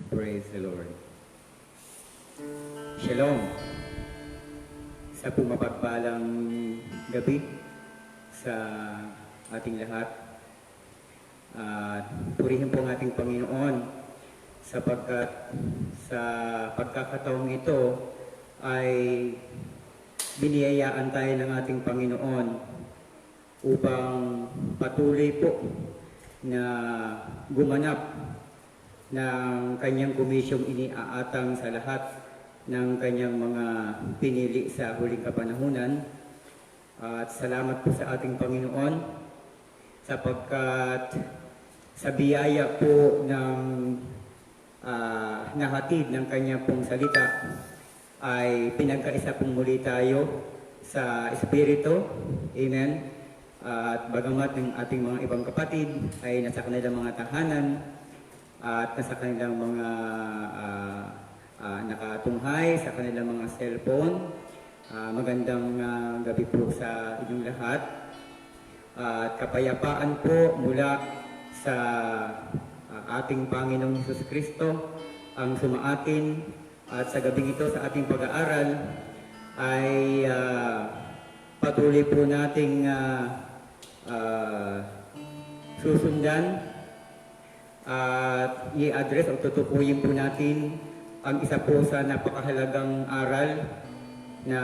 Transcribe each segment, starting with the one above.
Praise the Lord. Shalom. Sa pumapagpalang gabi sa ating lahat. Purihin po ang ating Panginoon sapagkat sa pagkakataong ito ay biniyayaan tayo ng ating Panginoon upang patuloy po na gumanap ng kanyang komisyong iniaatang sa lahat ng kanyang mga pinili sa huling kapanahunan. At salamat po sa ating Panginoon sapagkat sa biyaya po ng nahatid ng kanyang pong salita ay pinagkaisa pong muli tayo sa Espiritu. Amen. At bagamat ng ating mga ibang kapatid ay nasa kanilang mga tahanan at nasa kanilang mga nakatunghay sa kanilang mga cellphone. Magandang gabi po sa inyong lahat. At kapayapaan po mula sa ating Panginoong Hesus Kristo ang sumaatin. At sa gabing ito sa ating pag-aaral ay patuloy po nating susundan at i-address o tutukuyin po natin ang isa po sa napakahalagang aral na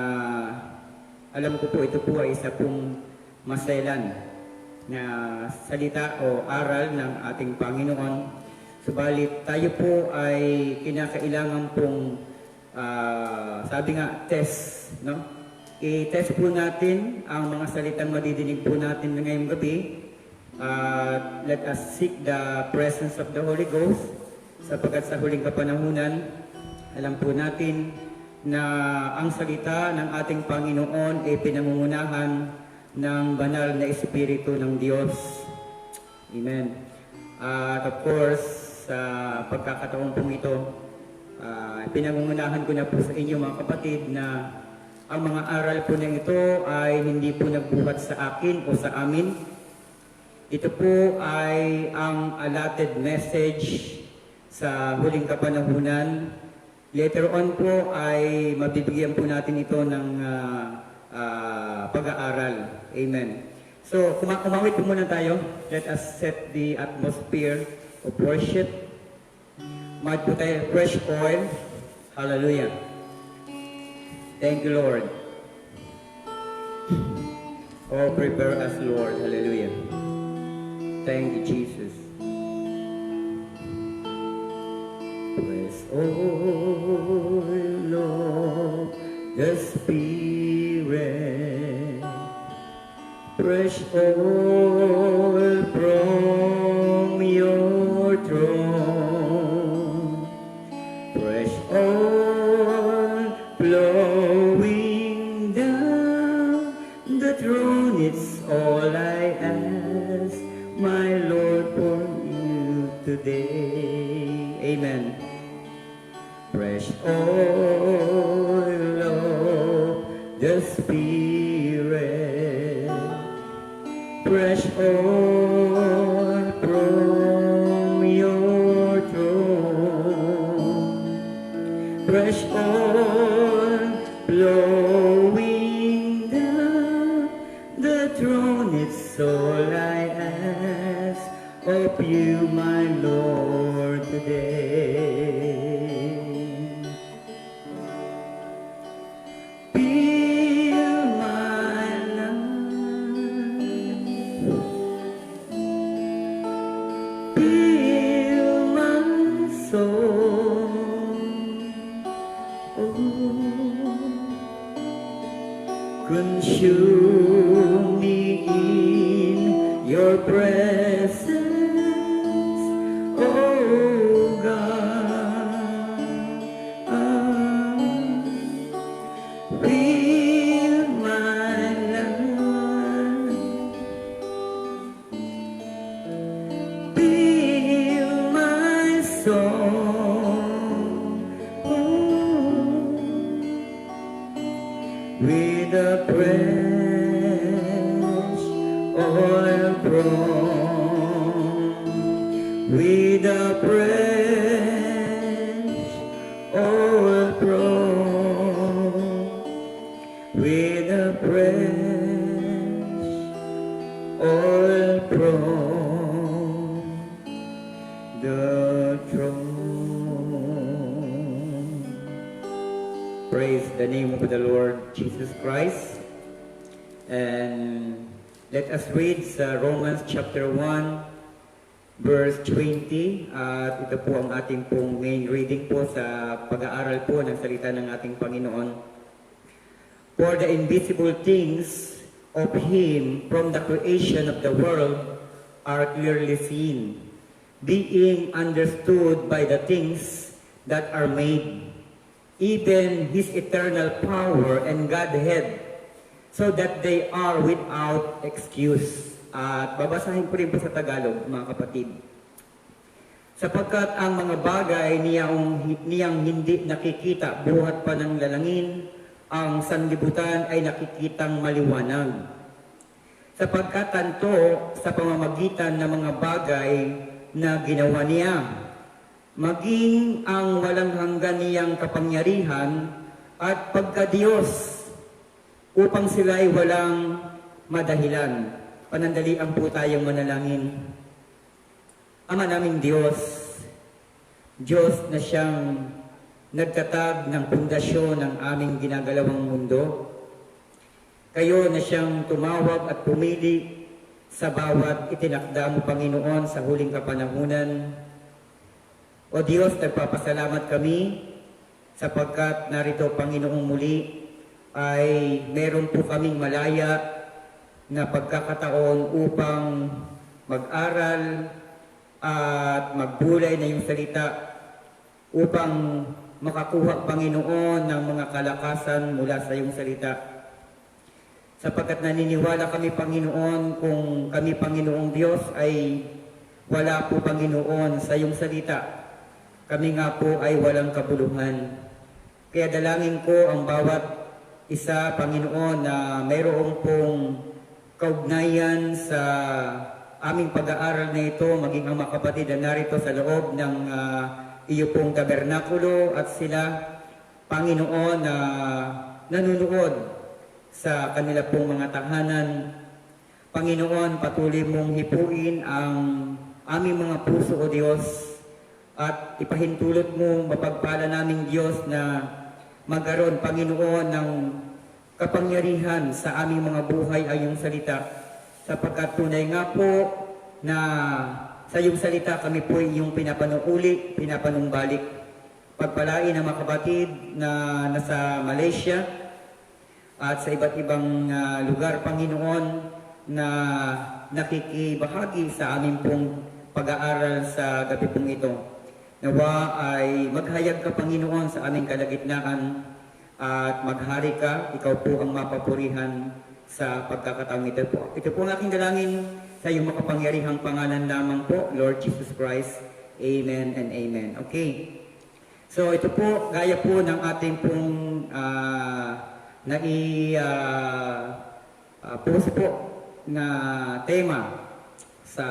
alam ko po ito po ay isa pong maselan na salita o aral ng ating Panginoon. Subalit tayo po ay kinakailangan pong sabi nga test, no? I-test po natin ang mga salitang madidinig po natin ngayong gabi. Let us seek the presence of the Holy Ghost sapagkat sa huling kapanahunan, alam po natin na ang salita ng ating Panginoon ay pinangungunahan ng banal na Espiritu ng Diyos. Amen. At of course, sa pagkakataon pong ito, pinangungunahan ko na po sa inyo mga kapatid na ang mga aral po na ito ay hindi po nagbuhat sa akin o sa amin. Ito po ay ang allotted message sa huling kapanahunan. Later on po ay mabibigyan po natin ito ng pag-aaral. Amen. So, umawit po muna tayo. Let us set the atmosphere of worship. Mahal po tayo, fresh oil. Hallelujah. Thank you, Lord. Oh, prepare us, Lord. Hallelujah. Thank you, Jesus. Press oil of the Spirit, fresh oil from your throne, fresh oil flowing down the throne. It's all I ask, my Lord, for you today. Amen. Fresh oil of the Spirit, fresh oil from your throne, fresh oil flowing down the throne. It's all I ask of you, my Lord, today. Fill my life, fill my soul, consume me in your presence, oh God. Fill my life, fill my soul, with a fresh oil from, with a fresh Praise the name of the Lord Jesus Christ. And let us read sa Romans chapter 1, verse 20. At ito po ang ating pong main reading po sa pag-aaral po ng salita ng ating Panginoon. For the invisible things of Him from the creation of the world are clearly seen, being understood by the things that are made, even His eternal power and Godhead, so that they are without excuse. At babasahin ko rin po sa Tagalog, mga kapatid. Sapagkat ang mga bagay niyang hindi nakikita buhat pa ng lalangin, ang sanlibutan ay nakikitang maliwanag. Sapagkat tanto sa pamamagitan ng mga bagay na ginawa niya, maging ang walang hanggan niyang kapangyarihan at pagka-Diyos, upang sila ay walang madahilan. Panandalian po tayong manalangin. Ama naming Diyos, Diyos na siyang nagtatag ng pundasyon ng aming ginagalawang mundo, kayo na siyang tumawag at pumili sa bawat itinakda mo, Panginoon, sa huling kapanahunan. O Diyos, nagpapasalamat kami sapagkat narito, Panginoong, muli ay meron po kaming malaya na pagkakataon upang mag-aral at magbulay na yung salita upang makakuha, Panginoon, ng mga kalakasan mula sa iyong salita. Sapagkat naniniwala kami, Panginoon, kung kami, Panginoong Diyos, ay wala po, Panginoon, sa iyong salita, kami nga po ay walang kabuluhan. Kaya dalangin ko ang bawat isa, Panginoon, na mayroong pong kaugnayan sa aming pag-aaral na ito, maging ang mga kapatid na narito sa loob ng iyo pong tabernakulo at sila, Panginoon, na nanunood sa kanila pong mga tahanan. Panginoon, patuloy mong hipuin ang aming mga puso, O Diyos, at ipahintulot mo, mapagpala naming Diyos, na magkaroon, Panginoon, ng kapangyarihan sa aming mga buhay ay iyong salita. Sapagkat tunay nga po na sa iyong salita kami po iyong pinapanuuli, pinapanumbalik. Pagpalain ang mga kapatid na nasa Malaysia at sa iba't ibang lugar, Panginoon, na nakikibahagi sa aming pong pag-aaral sa gabi pong ito. Nawa ay maghayag ka, Panginoon, sa aming kalagitnaan at maghari ka, ikaw po ang mapapurihan sa pagkakataong ito po. Ito po ang aking dalangin sa iyong makapangyarihang pangalan lamang po, Lord Jesus Christ. Amen and amen. Okay. So ito po, gaya po ng ating pong post po na tema sa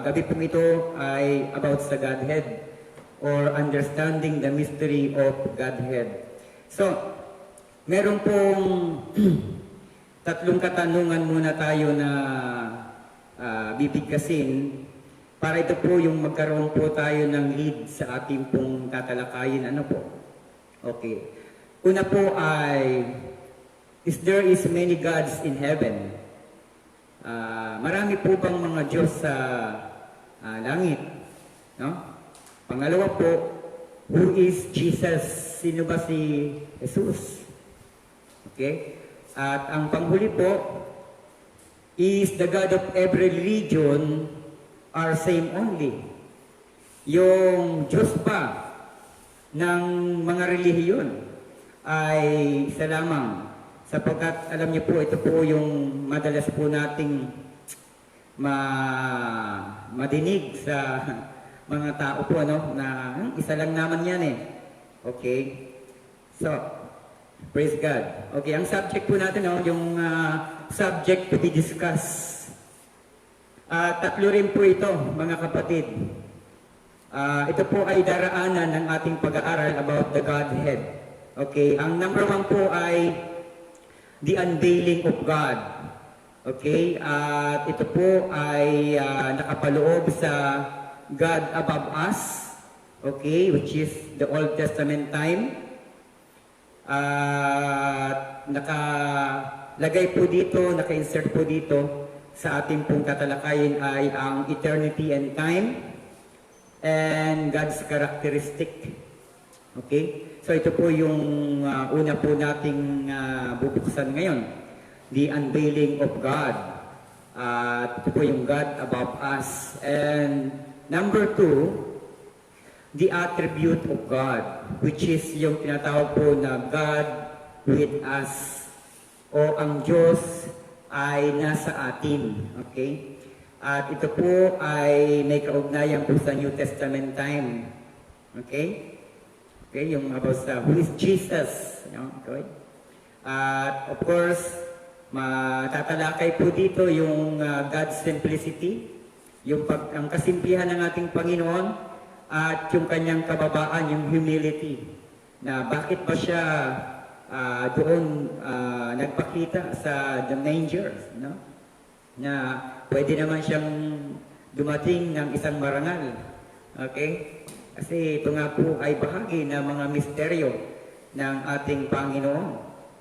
gabi pong ito ay about sa Godhead, or understanding the mystery of Godhead. So, meron pong tatlong katanungan muna tayo na bibigkasin para ito po yung magkaroon po tayo ng lead sa ating pong tatalakayin. Ano po? Okay. Una po ay, is there is many gods in heaven? Marami po bang mga Diyos sa langit? No? Pangalawa po, who is Jesus? Sino ba si Jesus? Okay? At ang panghuli po, is the God of every religion are same only? Yung Diyos pa ng mga relihiyon ay isa lamang. Sapagkat alam niyo po, ito po yung madalas po nating madinig sa mga tao po, ano, na isa lang naman yan eh. Okay? So, praise God. Okay, ang subject po natin, no, yung subject to be discussed. Tatlo rin po ito, mga kapatid. Ito po ay daraanan ng ating pag-aaral about the Godhead. Okay, ang number one po ay the unveiling of God. Okay, at ito po ay nakapaloob sa God above us, okay, which is the Old Testament time. At nakalagay po dito, naka-insert po dito sa ating pong tatalakayin ay ang eternity and time and God's characteristic. Okay? So ito po yung una po nating bubuksan ngayon. The unveiling of God. Ito po yung God above us. And number 2, the attribute of God, which is yung tinatawag po na God with us, o ang Diyos ay nasa atin. Okay? At ito po ay may kaugnayan po sa New Testament time. Okay? Okay, yung about sa who is Jesus. Okay? At of course, matatalakay po dito yung God's simplicity, ang kasimplihan ng ating Panginoon, at yung kanyang kababaan, yung humility, na bakit ba siya doon nagpakita sa the manger, no? Na pwede naman siyang dumating ng isang marangal. Okay? Kasi ito nga po ay bahagi ng mga misteryo ng ating Panginoon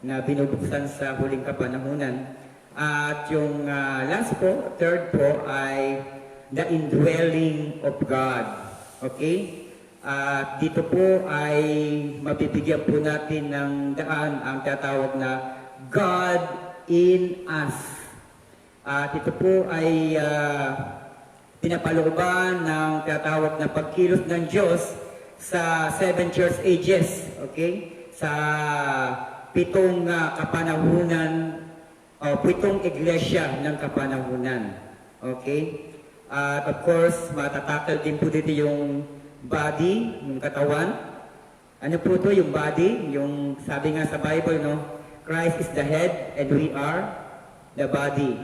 na binubuksan sa huling kapanahunan. At yung last po, third po, ay the indwelling of God. Okay? At dito po ay mabibigyan po natin ng daan ang tatawag na God in us. At ito po ay pinapalooban ng tatawag na pagkilos ng Diyos sa 7 church ages. Okay? Sa 7 kapanahunan o 7 iglesia ng kapanahunan. Okay? At of course, matatakal din po dito yung body, yung katawan. Ano po to yung body? Yung sabi nga sa Bible, no? Christ is the head and we are the body.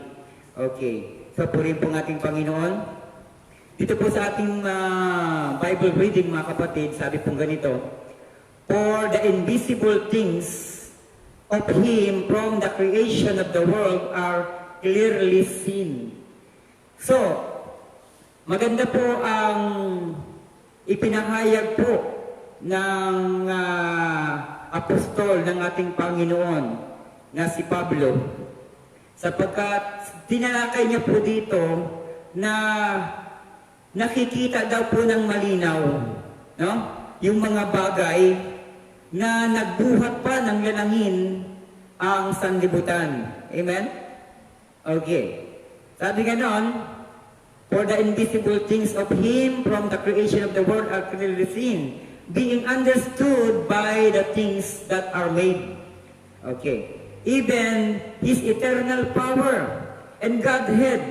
Okay. So po rin po ng ating Panginoon. Dito po sa ating Bible reading, mga kapatid, sabi pong ganito, for the invisible things of Him from the creation of the world are clearly seen. So, maganda po ang ipinahayag po ng apostol ng ating Panginoon na si Pablo, sapagkat tinalakay niya po dito na nakikita daw po ng malinaw, no? Yung mga bagay na nagbuhat pa ng lanangin ang sanlibutan. Amen? Okay. Sabi ganon, for the invisible things of Him from the creation of the world are clearly seen, being understood by the things that are made. Okay. Even His eternal power and Godhead,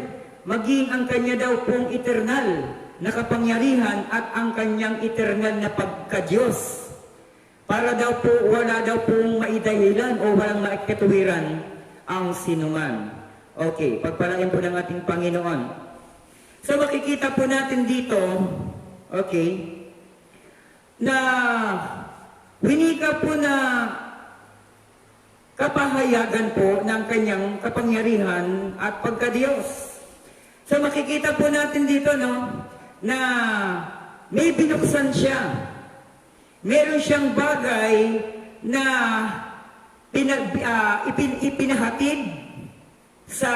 maging ang Kanya daw pong eternal na kapangyarihan at ang Kanyang eternal na pagka-Diyos. Para daw po, wala daw pong maidahilan o walang maikatuwiran ang sinuman. Okay. Pagpalain po ng ating Panginoon. So makikita po natin dito, okay, na winika po na kapahayagan po ng kanyang kapangyarihan at pagka-Diyos. So makikita po natin dito, no, na may binuksan siya. Meron siyang bagay na ipinahatid sa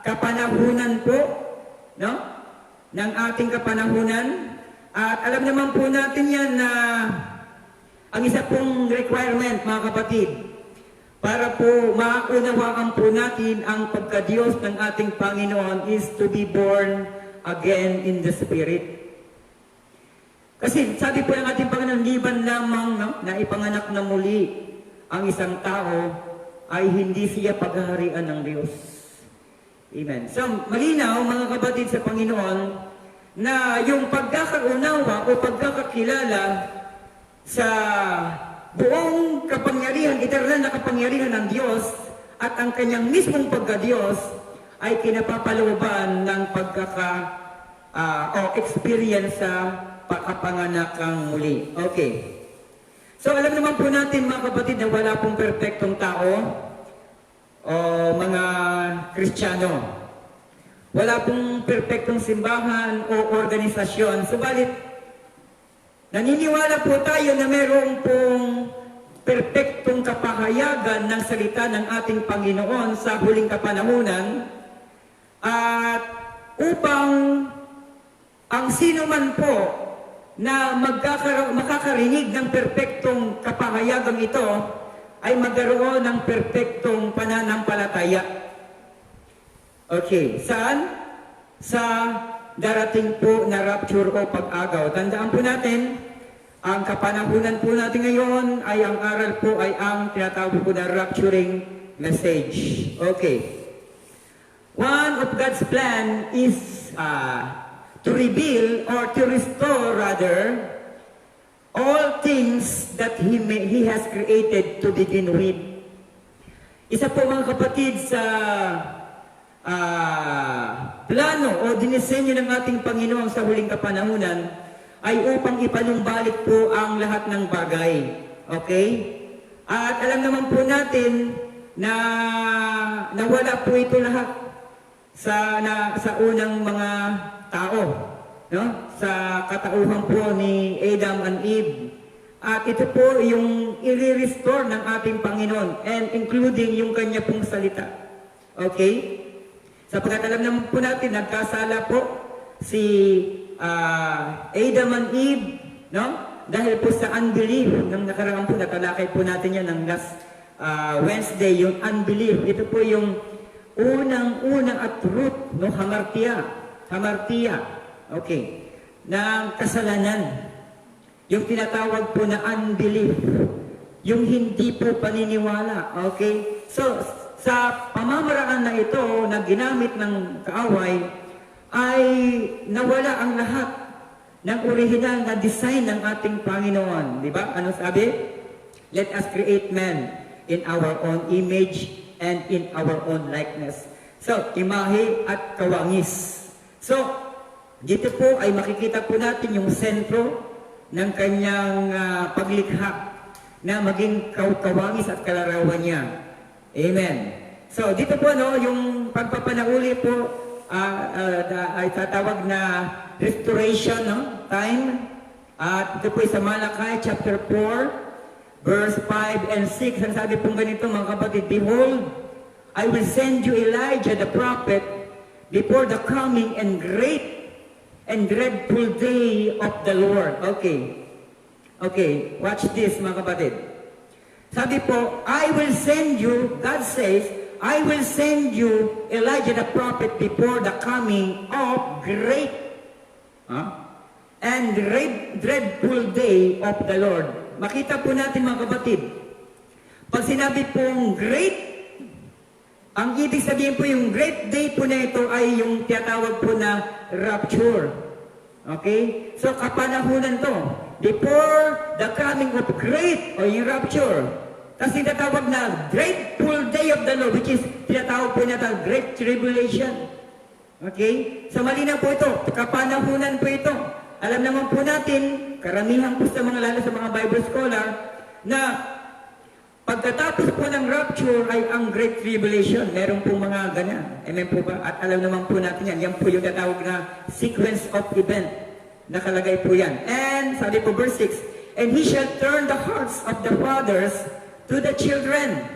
kapanahunan po, no? Ng ating kapanahunan. At alam naman po natin yan na ang isa pong requirement, mga kapatid, para po maunawaan po natin ang pagka-Diyos ng ating Panginoon is to be born again in the Spirit. Kasi sabi po ng ating Panginoon, liban lamang, no, na ipanganak na muli ang isang tao ay hindi siya paghaharian ng Diyos. Amen. So, malinaw, mga kapatid sa Panginoon, na yung pagkakaunawa o pagkakakilala sa buong kapangyarihan, eternal na kapangyarihan ng Diyos at ang kanyang mismong pagka-Diyos ay kinapapalooban ng experience sa pakapanganakang muli. Okay. So, alam naman po natin, mga kapatid, na wala pong perpektong tao o mga Kristiyano. Wala pong perpektong simbahan o organisasyon. Subalit, naniniwala po tayo na mayroong pong perpektong kapahayagan ng salita ng ating Panginoon sa huling kapanahunan, at upang ang sino man po na makakarinig ng perpektong kapahayagang ito ay magkaroon ng perpektong pananampalataya. Okay, saan? Sa darating po na rapture o pag-agaw. Tandaan po natin, ang kapanahunan po natin ngayon ay ang aral po ay ang tinatawag po na rapturing message. Okay. One of God's plan is to reveal or to restore rather all things that He has created to begin with. Isa po mga kapatid sa plano o dinisenyo ng ating Panginoon sa huling kapanahunan ay upang ipanumbalik po ang lahat ng bagay. Okay? At alam naman po natin na nawala po ito lahat sa unang mga tao, no? Sa katauhan po ni Adam and Eve. At ito po yung i-restore ng ating Panginoon, and including yung kanya pong salita. Okay? Sapagkat alam naman po natin, nagkasala po si Adam and Eve, no? Dahil po sa unbelief, nang nakaraan po, natalakay po natin yan ng last Wednesday, yung unbelief. Ito po yung unang-unang at root, no? Hamartia, okay, ng kasalanan. Yung tinatawag po na unbelief, yung hindi po paniniwala, okay? So, sa pamamaraan na ito na ginamit ng kaaway, ay nawala ang lahat ng original na design ng ating Panginoon. Di ba? Ano sabi? Let us create man in our own image and in our own likeness. So, imahe at kawangis. So, dito po ay makikita po natin yung sentro ng kanyang paglikha na maging kawangis at kalarawan niya. Amen. So, dito po, no, yung pagpapanauli po ay tatawag na restoration, no, time. At ito po sa Malakay chapter 4, verse 5 and 6. Ang sabi pong ganito, mga kapatid, behold, I will send you Elijah the prophet before the coming and great and dreadful day of the Lord. Okay. Okay, watch this, mga kapatid. Sabi po, I will send you, God says, I will send you Elijah the prophet before the coming of great and dreadful day of the Lord. Makita po natin, mga kapatid, pag sinabi pong great, ang ibig sabihin po yung great day po na ito ay yung tinatawag po na rapture. Okay? So, kapanahunan to. Before the coming of great o yung rapture. Tapos tinatawag na dreadful day of the Lord, which is tinatawag po na great tribulation. Okay? So, malinaw po ito. Kapanahunan po ito. Alam naman po natin, karamihan po sa mga, lalo sa mga Bible scholar, na pagkatapos po ng rapture ay ang Great Tribulation. Meron po mga ganyan. Amen po ba? At alam naman po natin yan. Yan po yung tatawag na sequence of event. Nakalagay po yan. And sabi po verse 6, and he shall turn the hearts of the fathers to the children.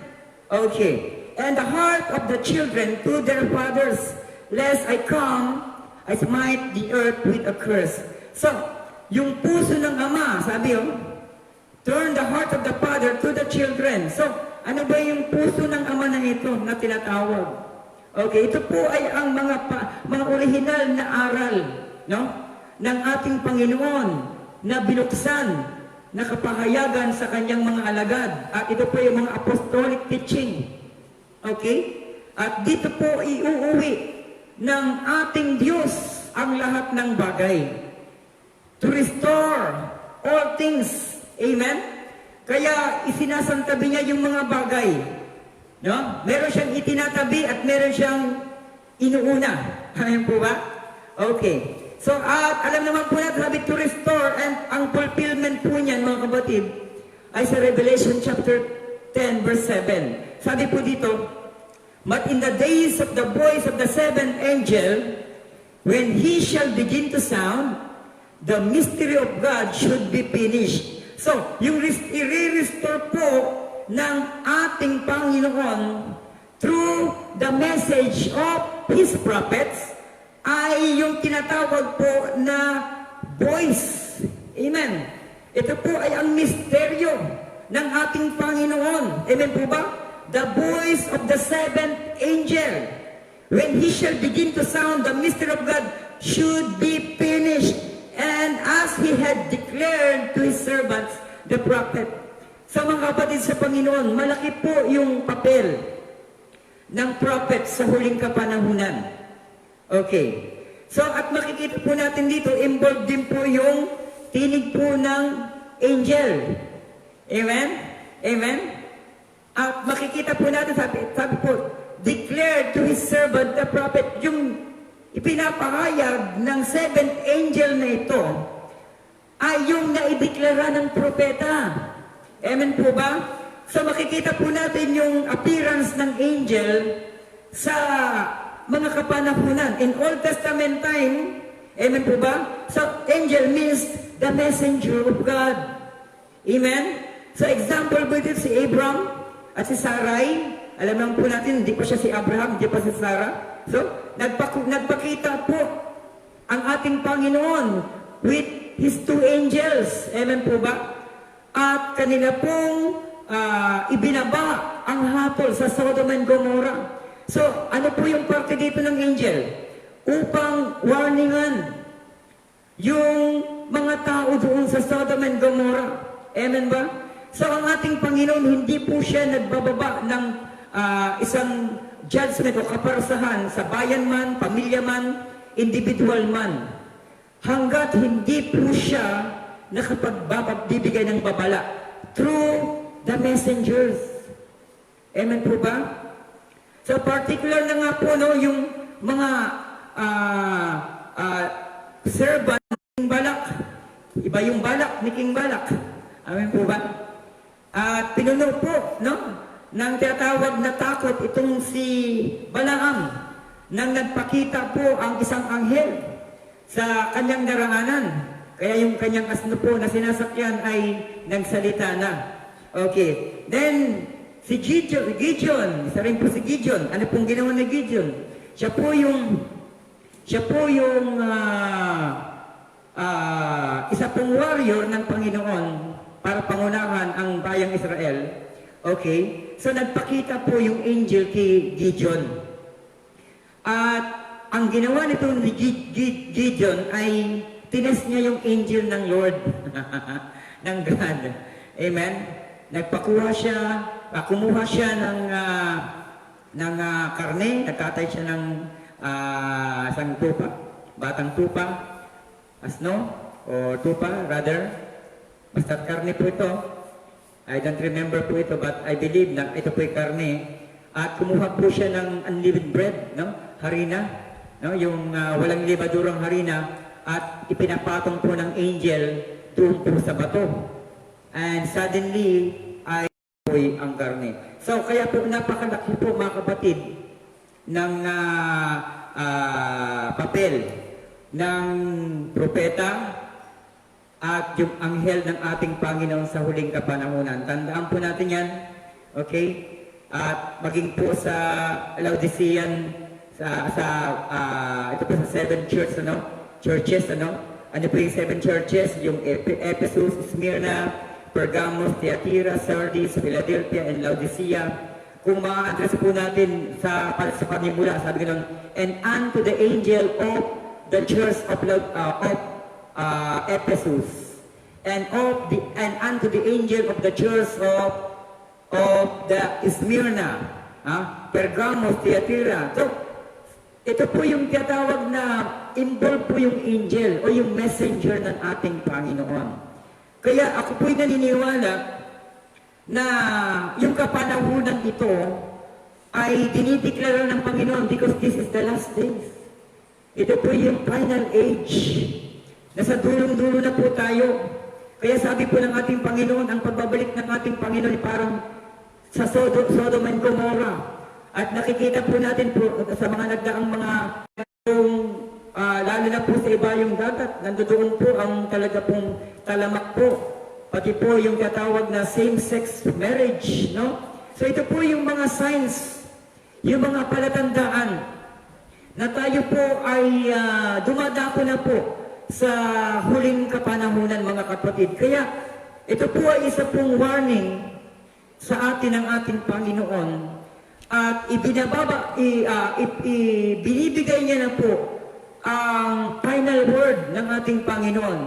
Okay. And the heart of the children to their fathers, lest I come, I smite the earth with a curse. So, yung puso ng ama, sabi turn the heart of the father to the children. So, ano ba yung puso ng ama na ito na tinatawag? Okay, ito po ay ang mga original na aral, no? Ng ating Panginoon na binuksan, na kapahayagan sa kanyang mga alagad. At ito po yung mga apostolic teaching. Okay? At dito po iuuwi ng ating Diyos ang lahat ng bagay. To restore all things. Amen? Kaya isinasantabi niya yung mga bagay. No? Meron siyang itinatabi at meron siyang inuuna. Ayan po ba? Okay. So, at alam naman po natin, sabi to restore, and ang fulfillment po niyan, mga kapatid, ay sa Revelation chapter 10, verse 7. Sabi po dito, but in the days of the voice of the seventh angel, when he shall begin to sound, the mystery of God should be finished. So, yung i-restore po o ng ating Panginoon through the message of His prophets ay yung tinatawag po na voice. Amen. Ito po ay ang misteryo ng ating Panginoon. Amen po ba? The voice of the seventh angel. When he shall begin to sound, the mystery of God should be finished. And as he had declared to his servants, the prophet. Sa mga kapatid sa Panginoon, malaki po yung papel ng prophet sa huling kapanahunan. Okay. So, at makikita po natin dito, involved din po yung tinig po ng angel. Amen? Amen? At makikita po natin, sabi po, declared to his servant, the prophet, yung ipinapahayag ng seventh angel na ito, ay yung naideklara ng propeta. Amen po ba? So makikita po natin yung appearance ng angel sa mga kapanahunan. In Old Testament time, amen po ba? So angel means the messenger of God. Amen? So example po dito si Abraham at si Sarai. Alam naman po natin, hindi pa siya si Abraham, hindi pa si Sarah. So, nagpakita po ang ating Panginoon with His two angels. Amen po ba? At kanila pong ibinaba ang hatol sa Sodom and Gomorrah. So, ano po yung parte dito ng angel? Upang warningan yung mga tao doon sa Sodom and Gomorrah. Amen ba? So, ang ating Panginoon, hindi po siya nagbababa ng isang judgment o kaparusahan sa bayan man, pamilya man, individual man. Hanggat hindi po siya nakapagbibigay ng babala through the messengers. Amen po ba? So particular na nga po no, yung mga servant ng Balak. Iba yung Balak ni King Balak. Amen po ba? At pinuno po no, nang tinatawag na takot itong si Balaam nang nagpakita po ang isang anghel sa kanyang daraanan. Kaya yung kanyang asno po na sinasakyan ay nagsalita na. Okay. Then, si Gideon, isa rin po si Gideon. Ano pong ginawa ni Gideon? Siya po yung isa pong warrior ng Panginoon para pangunahan ang bayang Israel. Okay? So, nagpakita po yung angel kay Gideon. At ang ginawa nito ni Gideon ay tinest niya yung angel ng Lord, ng God. Amen? Nagpakuha siya, kumuha siya ng karne, nagtatay siya ng isang tupa, batang tupa, asno, o tupa, rather. Basta karne po ito. I don't remember po ito, but I believe na ito po yung karne. At kumuha po siya ng unleavened bread, no? Harina, no? Yung walang libadurang harina, at ipinapatong po ng angel doon po sa bato. And suddenly, ay po ang karne. So, kaya po napakalaki po mga kapatid ng papel ng propeta at yung anghel ng ating Panginoon sa huling kapanahunan. Tandaan po natin yan. Okay? At maging po sa Laodicean, ito po sa 7 churches, ano po yung 7 churches? Yung Ephesus, Smyrna, Pergamos, Thyatira, Sardis, Philadelphia, and Laodicea. Kung ma-address po natin sa panimula, sabi ganoon, and unto the angel of the church of Ephesus, and unto the angel of the church of the Smyrna, Pergamos, Thyatira. So, ito po yung tinatawag na involved po yung angel o yung messenger ng ating Panginoon. Kaya ako po'y naniniwala na yung kapanahunan ito ay dinideklara ng Panginoon because this is the last days. Ito po yung final age. Nasa dulong-dulo na po tayo. Kaya sabi po ng ating Panginoon, ang pagbabalik ng ating Panginoon ay parang sa Sodom and Gomorrah. At nakikita po natin po sa mga nagdaang mga lalo na po sa iba yung dagat, nandoon po ang talaga pong talamak po pati po yung tinatawag na same-sex marriage, no? So ito po yung mga signs, yung mga palatandaan na tayo po ay dumadako na po sa huling kapanahunan, mga kapatid. Kaya ito po ay isa pong warning sa atin ng ating Panginoon at ibinibigay niya na po ang final word ng ating Panginoon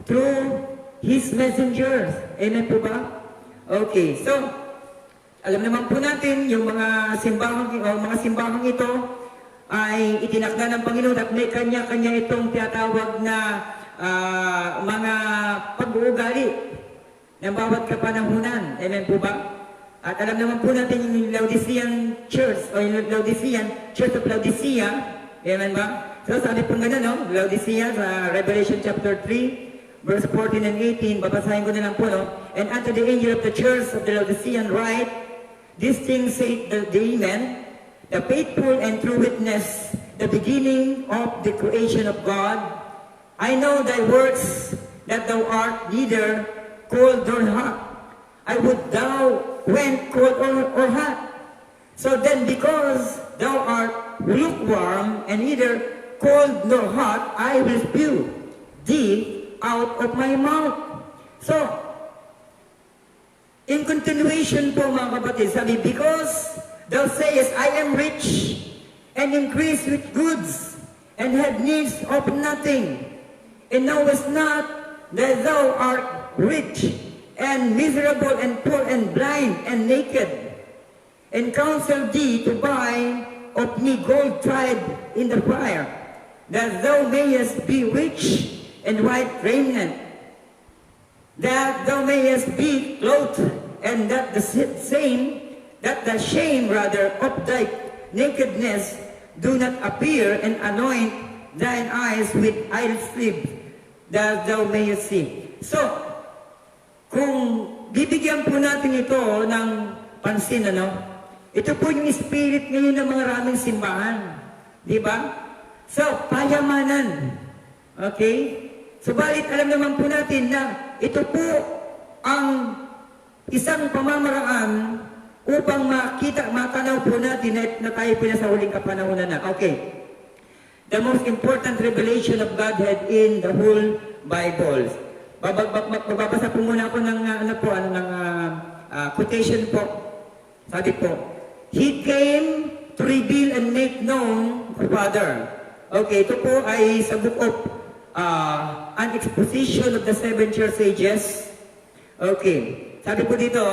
through His messengers. Amen po ba? Okay, so alam naman po natin yung mga simbahang ito ay itinakda ng Panginoon at may kanya-kanya itong tinatawag na mga pag-uugali ng bawat kapanahunan. Amen po ba? At alam naman po natin yung Laodicean Church o yung Laodicean Church of Laodicea. Amen ba? So sabi po nga no? Laodicea sa Revelation chapter 3, verse 14 and 18. Babasahin ko na lang po, no? And unto the angel of the church of the Laodicean write, these things say the Amen, the faithful and true witness, the beginning of the creation of God. I know thy works, that thou art neither cold nor hot. I would thou went cold or hot. So then, because thou art lukewarm and neither cold nor hot, I will spew thee out of my mouth. So, in continuation po mga kapatid, sabi, because thou sayest, I am rich and increase with goods and have needs of nothing, and knowest not that thou art rich and miserable and poor and blind and naked, and counsel thee to buy of me gold tried in the fire, that thou mayest be rich and white raiment, that thou mayest be clothed, and that the shame of thy nakedness do not appear, and anoint thine eyes with eye sleep, that thou mayest see. So, kung bibigyan po natin ito ng pansin, ito po yung spirit ngayon ng mga maraming simbahan. Di ba? So, payamanan. Okay? Subalit, alam naman po natin na ito po ang isang pamamaraan upang matanaw po natin na tayo po na sa huling kapanahunan na. Okay. The most important revelation of Godhead in the whole Bible. Babasa po muna ako ng quotation po. Sabi po, He came to reveal and make known the Father. Okay, ito po ay sa book of an exposition of the seven church ages. Okay, sabi po dito,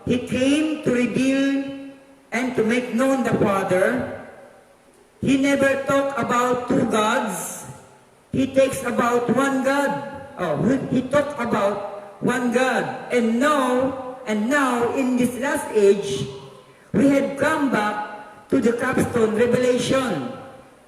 He came to reveal and to make known the Father. He never talked about two gods. He takes about one God. He talked about one God. And now in this last age, we have come back to the capstone revelation.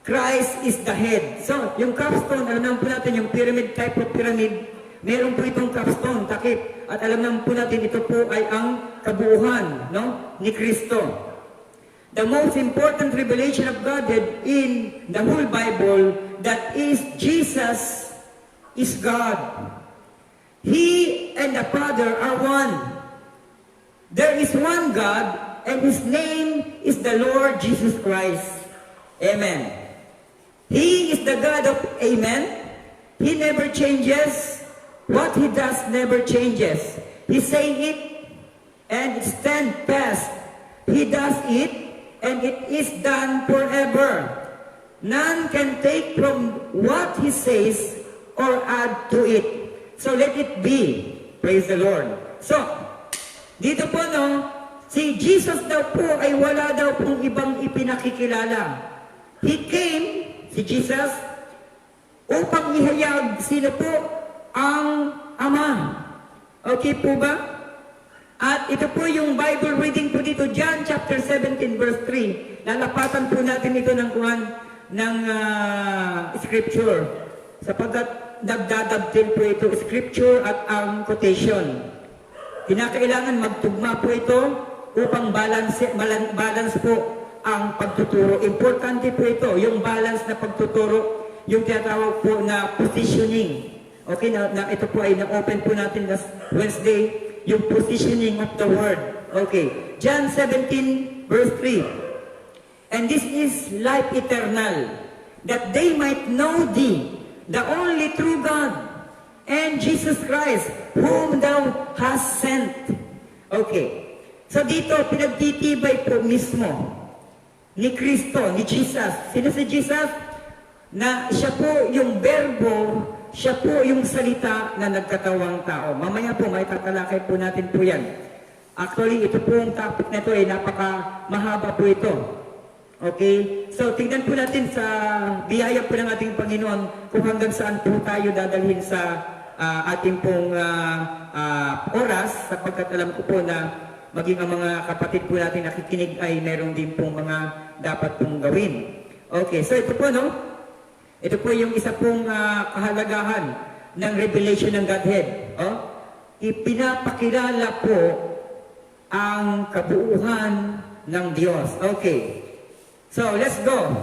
Christ is the head. So, yung capstone, alam naman po natin, yung pyramid type of pyramid, meron po itong capstone, takip. At alam naman po natin, ito po ay ang kabuuhan, ni Kristo. The most important revelation of Godhead in the whole Bible, that is Jesus is God. He and the Father are one. There is one God, and His name is the Lord Jesus Christ. Amen. He is the God of Amen. He never changes. What He does never changes. He say it, and it stand fast. He does it, and it is done forever. None can take from what He says or add to it. So let it be. Praise the Lord. So, dito po si Jesus daw po ay wala daw pong ibang ipinakikilala. He came, si Jesus, upang ihayag sino po ang Ama. Okay po ba? At ito po yung Bible reading po dito, John chapter 17 verse 3. Lalapatan po natin ito ng scripture. Sapagkat nagdadabdil po ito, scripture at ang quotation. Kinakailangan magtugma po ito upang balance po ang pagtuturo. Importante po ito, yung balance na pagtuturo, yung tinatawag po na positioning. Okay, ito po ay na-open po natin Wednesday, yung positioning of the word. Okay. John 17, verse 3. And this is life eternal, that they might know thee, the only true God, and Jesus Christ, whom thou hast sent. Okay. So dito, pinagtitibay po mismo ni Kristo, ni Jesus. Sino si Jesus? Na siya po yung verbo, siya po yung salita na nagkatawang tao. Mamaya po, may tatalakay po natin po yan. Actually, ito po yung topic na ito ay napaka-mahaba po ito. Okay? So, tingnan po natin sa biyaya po ng ating Panginoon kung hanggang saan po tayo dadalhin sa ating pong oras, sapagkat alam ko po na maging ang mga kapatid po natin nakikinig ay meron din pong mga dapat pong gawin. Okay, so ito po, no? Ito po yung isa pong kahalagahan ng revelation ng Godhead. Oh? Ipinapakilala po ang kabuuan ng Diyos. Okay. So, let's go.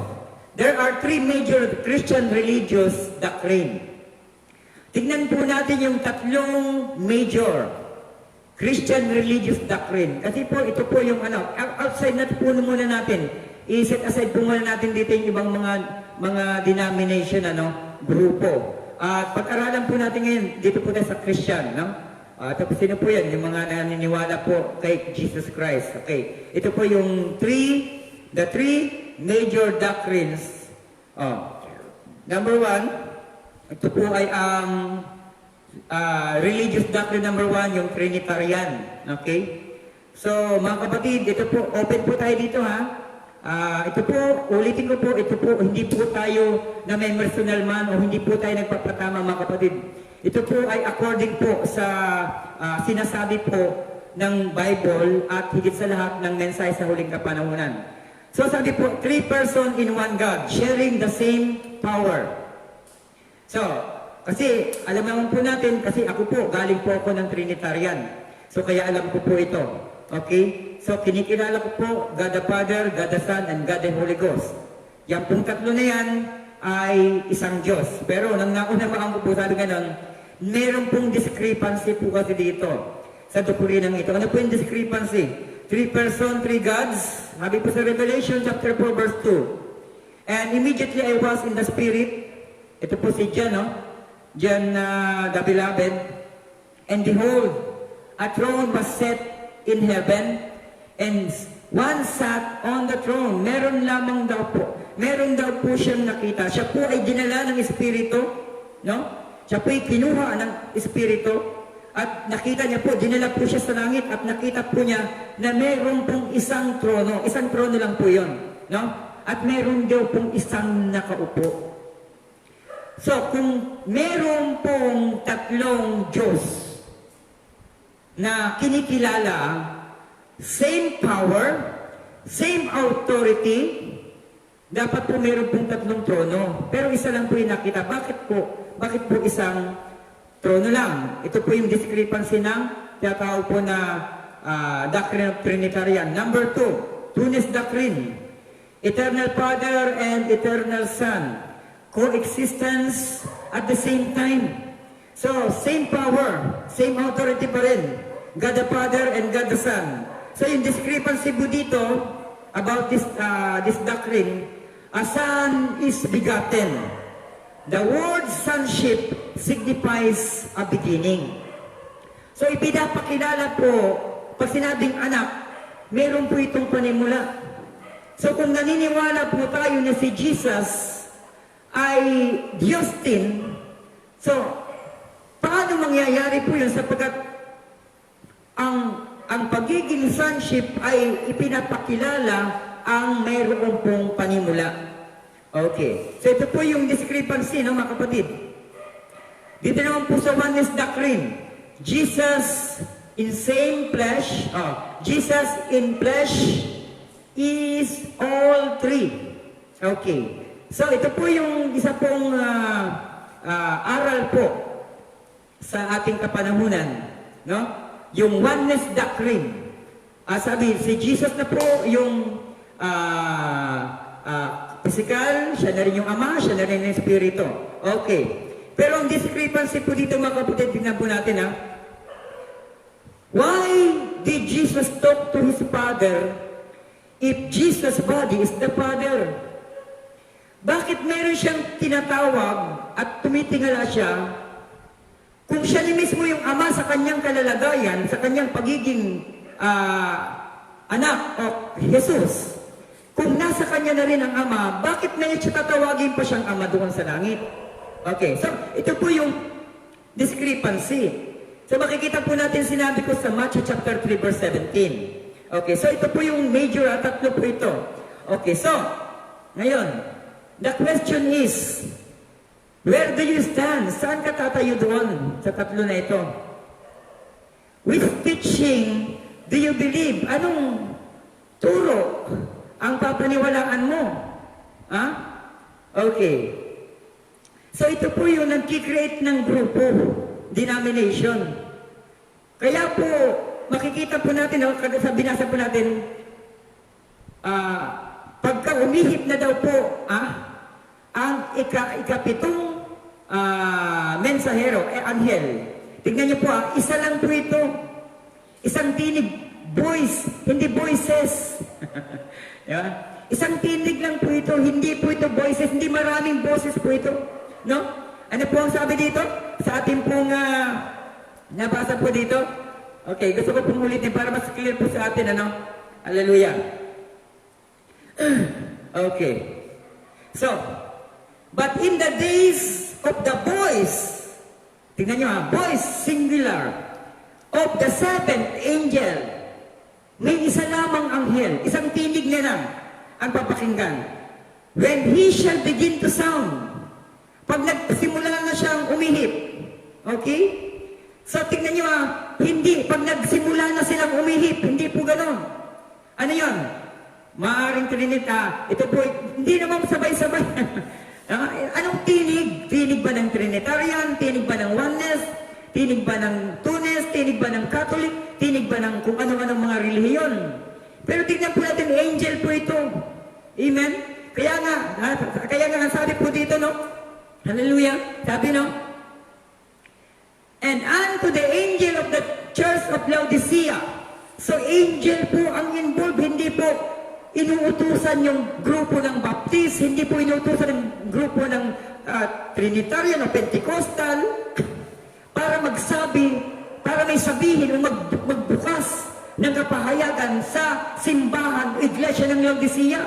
There are three major Christian religious doctrine. Tignan po natin yung tatlong major Christian religious doctrine. Kasi po, ito po yung outside natin po muna natin. I-set aside po muna natin dito yung ibang mga denomination, grupo. At pag-aralan po natin ngayon, dito po tayo sa Christian, no? Tapos sino po yan? Yung mga naniniwala po kay Jesus Christ. Okay. Ito po yung the three major doctrines. Number one, ito po ay ang religious doctrine number one, yung Trinitarian. Okay? So, mga kapatid, ito po, open po tayo dito, ha? Ito po, ulitin ko po, ito po, hindi po tayo na may personal man o hindi po tayo nagpapatama, mga kapatid. Ito po ay according po sa sinasabi po ng Bible at higit sa lahat ng mensahe sa huling kapanahunan. So sabi po, 3 persons in one God, sharing the same power. So, kasi alam naman po natin, kasi ako po, galing po ako ng Trinitarian. So kaya alam ko po ito. Okay? So, kinikilala ko po God the Father, God the Son, and God the Holy Ghost. Yan pong tatlo na yan ay isang Diyos. Pero nang naunawaan ko po, sabi ganon, meron pong discrepancy po kasi dito sa dokulinang ito. Ano po yung discrepancy? 3 persons, 3 gods. Sabi po sa Revelation chapter 4, verse 2. And immediately I was in the Spirit. Ito po si John, no? John the Beloved. And behold, a throne was set in heaven, and one sat on the throne. Meron lamang daw po. Meron daw po siyang nakita. Siya po ay dinala ng Espiritu, no? Siya po ay kinuha ng Espiritu, at nakita niya po, dinala po siya sa langit, at nakita po niya na meron pong isang trono. Isang trono lang po yun, no? At meron daw pong isang nakaupo. So, kung meron pong tatlong Diyos na kinikilala, same power, same authority, dapat po meron pong tatlong trono. Pero isa lang po yung nakita. Bakit po? Bakit po isang trono lang? Ito po yung discrepancy ng tinatawag po na doctrine of Trinitarian. Number 2, Two-ness doctrine. Eternal Father and Eternal Son. Coexistence at the same time. So, same power, same authority pa rin. God the Father and God the Son. So, yung discrepancy po dito about this doctrine, a son is begotten. The word sonship signifies a beginning. So, ipinapakilala po, pag sinabing anak, meron po itong panimula. So, kung naniniwala po tayo na si Jesus ay Diyos din, so, paano mangyayari po yun sapagkat ang pagiging sonship ay ipinapakilala ang mayroon pong panimula. Okay. So ito po yung discrepancy, no, mga kapatid. Dito naman po sa oneness doctrine, Jesus in same flesh, Jesus in flesh is all three. Okay. So ito po yung isa pong aral po sa ating kapanahunan, no? Yung oneness doctrine. Sabi, si Jesus na po yung physical, siya na rin yung Ama, siya na rin yung Espiritu. Okay. Pero ang discrepancy po dito, mga kapatid, tingnan po natin, ha? Why did Jesus talk to his Father if Jesus' body is the Father? Bakit meron siyang tinatawag at tumitingala siya kung siya ni mismo yung Ama sa kanyang kalalagayan, sa kanyang pagiging anak o Jesus? Kung nasa kanya na rin ang Ama, bakit may siya tatawagin pa siyang Ama doon sa langit? Okay, so ito po yung discrepancy. So makikita po natin sinabi ko sa Matthew chapter 3 verse 17. Okay, so ito po yung major at tatlo po ito. Okay, so ngayon, the question is, where do you stand? Saan ka tatayo doon sa tatlo na ito? Which teaching do you believe? Anong turo ang papaniwalaan mo? Ha? Okay. So ito po yung nag-create ng grupo, denomination. Kaya po, makikita po natin, binasa po natin, pagka umihip na daw po, ang ikapitong mensahero, anghel. Tignan niyo po, isa lang po ito. Isang tinig, voice, hindi voices. Yeah? Isang tinig lang po ito, hindi po ito voices, hindi maraming boses po ito. No? Ano po ang sabi dito? Sa ating pong nabasa po dito. Okay, gusto ko pong ulitin para mas clear po sa atin, ano? Hallelujah. Okay. So, but in the days of the voice, tingnan nyo voice singular, of the seventh angel, may isa lamang anghel, isang tinig na lang ang papakinggan. When he shall begin to sound, pag nagsimula na siyang umihip, okay? So, tingnan nyo hindi, pag nagsimula na silang umihip, hindi po ganon. Ano yun? Maaring Trinita, ito po, hindi naman sabay-sabay. Anong tinig? Tinig ba ng Trinitarian? Tinig ba ng oneness? Tinig ba ng two-ness? Tinig ba ng Catholic? Tinig ba ng kung ano-anong mga relihiyon? Pero tignan po natin, angel po ito. Amen? Kaya nga, sabi po dito, no? Hallelujah. Sabi, no? And unto the angel of the church of Laodicea. So, angel po ang involved, hindi po inuutusan yung grupo ng Baptist, hindi po inuutusan yung grupo ng Trinitarian o Pentecostal para magsabi, para may sabihin o magbukas ng kapahayagan sa simbahan o iglesia ng Laodicea.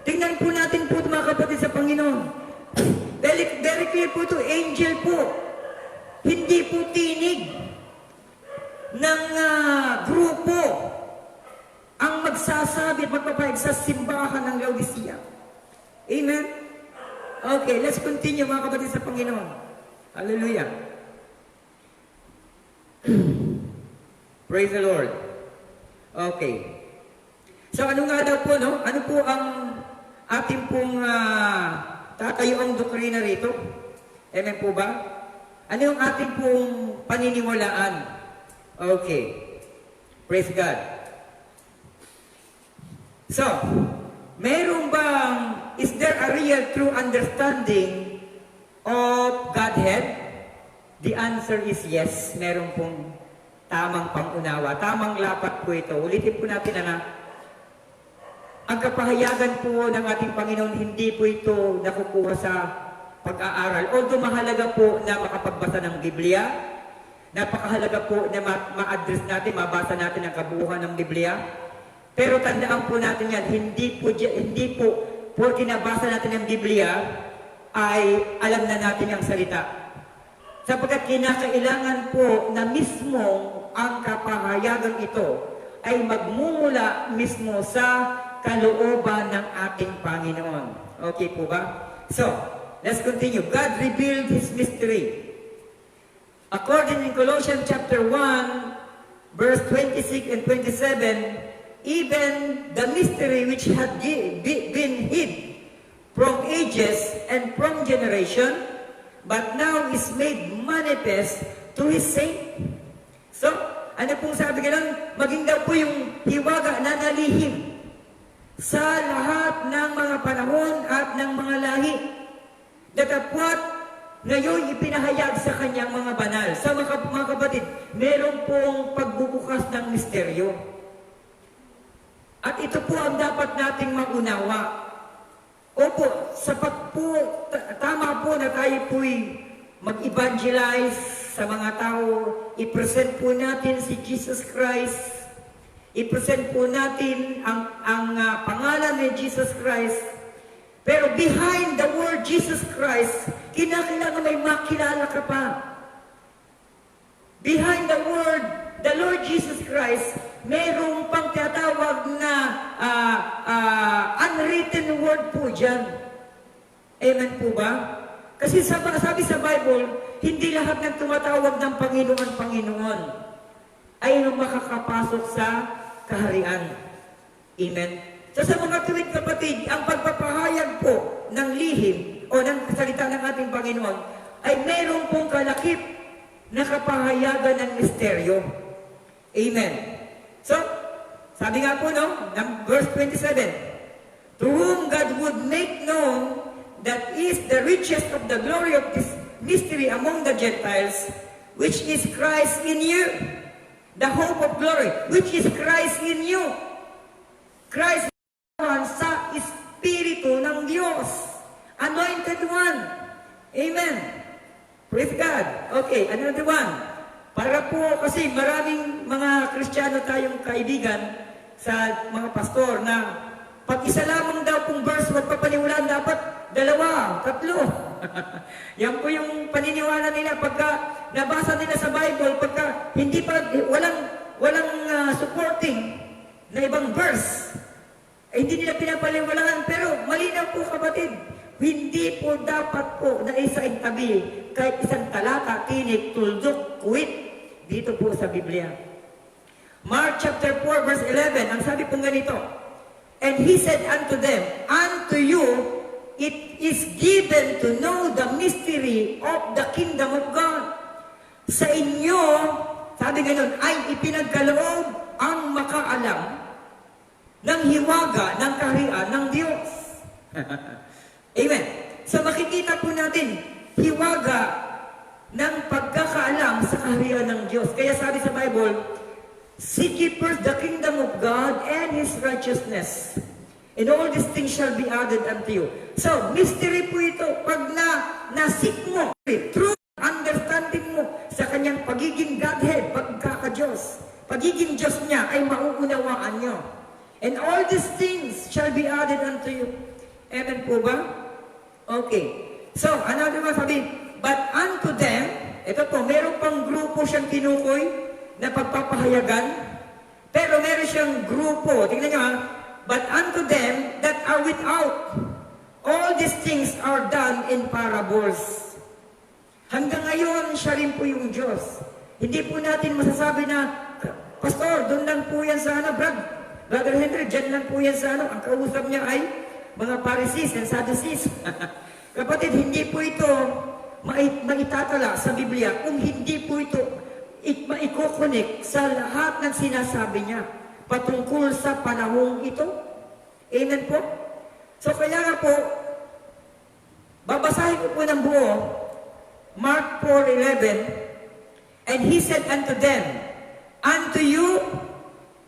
Tingnan po natin po mga kapatid sa Panginoon. Very clear po ito, angel po. Hindi po tinig ng grupo ang magsasabi at magpapahayag sa simbahan ng Laodicea. Amen? Okay, let's continue mga kapatid sa Panginoon. Hallelujah. Praise the Lord. Okay. So ano nga daw po, no? Ano po ang ating pong tatayuang doktrina rito? Amen po ba? Ano yung ating pong paniniwalaan? Okay. Praise God. So, is there a real true understanding of Godhead? The answer is yes. Meron pong tamang pangunawa. Tamang lapat po ito. Ulitin po natin ang kapahayagan po ng ating Panginoon, hindi po ito nakukuha sa pag-aaral. Although mahalaga po na makapagbasa ng Biblia, napakahalaga po na ma-address natin, mabasa natin ang kabuuan ng Biblia. Pero tandaan po natin yan, hindi po porque nabasa natin ang Biblia, ay alam na natin ang salita. Sapagkat kinakailangan po na mismo ang kapahayagan ito ay magmumula mismo sa kalooban ng ating Panginoon. Okay po ba? So, let's continue. God revealed His mystery. According in Colossians chapter 1, verse 26 and 27, even the mystery which had been hid from ages and from generation, but now is made manifest to His saints. So, ano pong sabi ganun? Maging daw po yung hiwaga na nalihim sa lahat ng mga panahon at ng mga lahi. Datapwat ngayon ipinahayag sa kanyang mga banal. Sa mga kapatid, meron pong pagbubukas ng misteryo. At ito po ang dapat nating magunawa. Opo, sapat po, tama po na tayo po'y mag-evangelize sa mga tao. I-present po natin si Jesus Christ. I-present po natin ang pangalan ni Jesus Christ. Pero behind the word Jesus Christ, kinakailangan may makilala ka pa. Behind the word, the Lord Jesus Christ, mayroong pang tinatawag na unwritten word po dyan. Amen po ba? Kasi sabi sa Bible, hindi lahat ng tumatawag ng Panginoon, Panginoon ay makakapasok sa kaharian. Amen. So sa mga tuwid kapatid, ang pagpapahayag po ng lihim o ng salita ng ating Panginoon ay mayroong pong kalakip na kapahayagan ng misteryo. Amen. So, sabi nga po ng verse 27, to whom God would make known that is the riches of the glory of this mystery among the Gentiles, which is Christ in you, the hope of glory, which is Christ in you. Christ sa Espiritu ng Diyos. Anointed one. Amen. Praise God. Okay, another one. Para po, kasi maraming mga Kristiyano tayong kaibigan sa mga pastor na pag isa lamang daw pong verse magpapaniwalaan, dapat 2, 3. Yan po yung paniniwala nila pagka nabasa nila sa Bible, pagka hindi pa, walang supporting na ibang verse. Hindi nila pinapaliwalaan, pero malinaw po kapatid, hindi po dapat po na isaing tabi kahit isang talata, tinik, tuldok, kuwit dito po sa Biblia. Mark chapter 4 verse 11, ang sabi po ganito, and he said unto them, unto you it is given to know the mystery of the kingdom of God. Sa inyo, sabi ganun, ay ipinagkaloob ang makaalam ng hiwaga ng kaharian ng Diyos. Amen. So makikita po natin, hiwaga ng pagkakaalam sa kaharian ng Diyos. Kaya sabi sa Bible, seek ye first the kingdom of God and His righteousness, and all these things shall be added unto you. So, mystery po ito. Pag na-seek mo, true understanding mo sa kanyang pagiging Godhead, pagkaka-Diyos, pagiging Diyos niya ay mauunawaan niyo. And all these things shall be added unto you. Amen po ba? Okay. So, another one sabi, but unto them, ito po, meron pang grupo siyang tinukoy na pagpapahayagan, pero meron siyang grupo, tingnan nyo ha, but unto them that are without, all these things are done in parables. Hanggang ngayon, siya rin po yung Diyos. Hindi po natin masasabi na, Pastor, doon lang po yan sa Brother Henry, dyan lang po yan sa ang kausap niya ay mga Pharisees and Sadducees. Kapatid, hindi po ito maitatala sa Biblia kung hindi po ito maikokonek sa lahat ng sinasabi niya patungkol sa panahong ito. Amen po? So kaya nga po, babasahin ko po ng buo, Mark 4:11, and he said unto them, unto you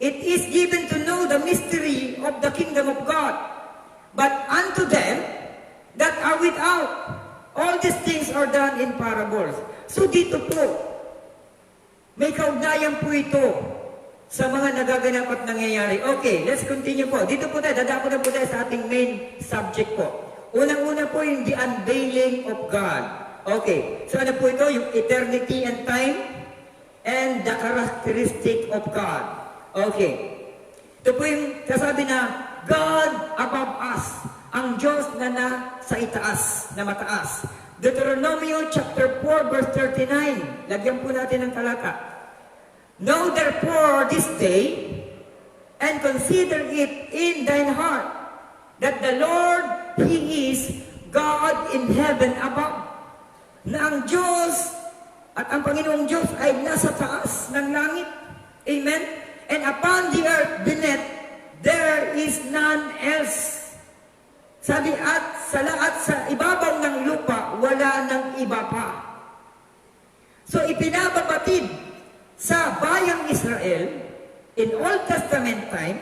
it is given to know the mystery of the kingdom of God, but unto them that are without, all these things are done in parables. So dito po, may kaugnayan po ito sa mga nagaganap at nangyayari. Okay, let's continue po. Dito po tayo, dadako na po tayo sa ating main subject po. Unang-una po yung the unveiling of God. Okay, so ano po ito? Yung eternity and time and the characteristic of God. Okay. Ito po yung kasabi na God above us. Ang Diyos na sa itaas, na mataas. Deuteronomy chapter 4 verse 39. Lagyan po natin ng talata. Know therefore this day and consider it in thine heart that the Lord, He is God in heaven above. Na ang Diyos at ang Panginoong Diyos ay nasa taas ng langit. Amen? And upon the earth beneath, there is none else. Sabi, at sa ibabaw ng lupa, wala ng iba pa. So ipinababatid sa bayang Israel in Old Testament time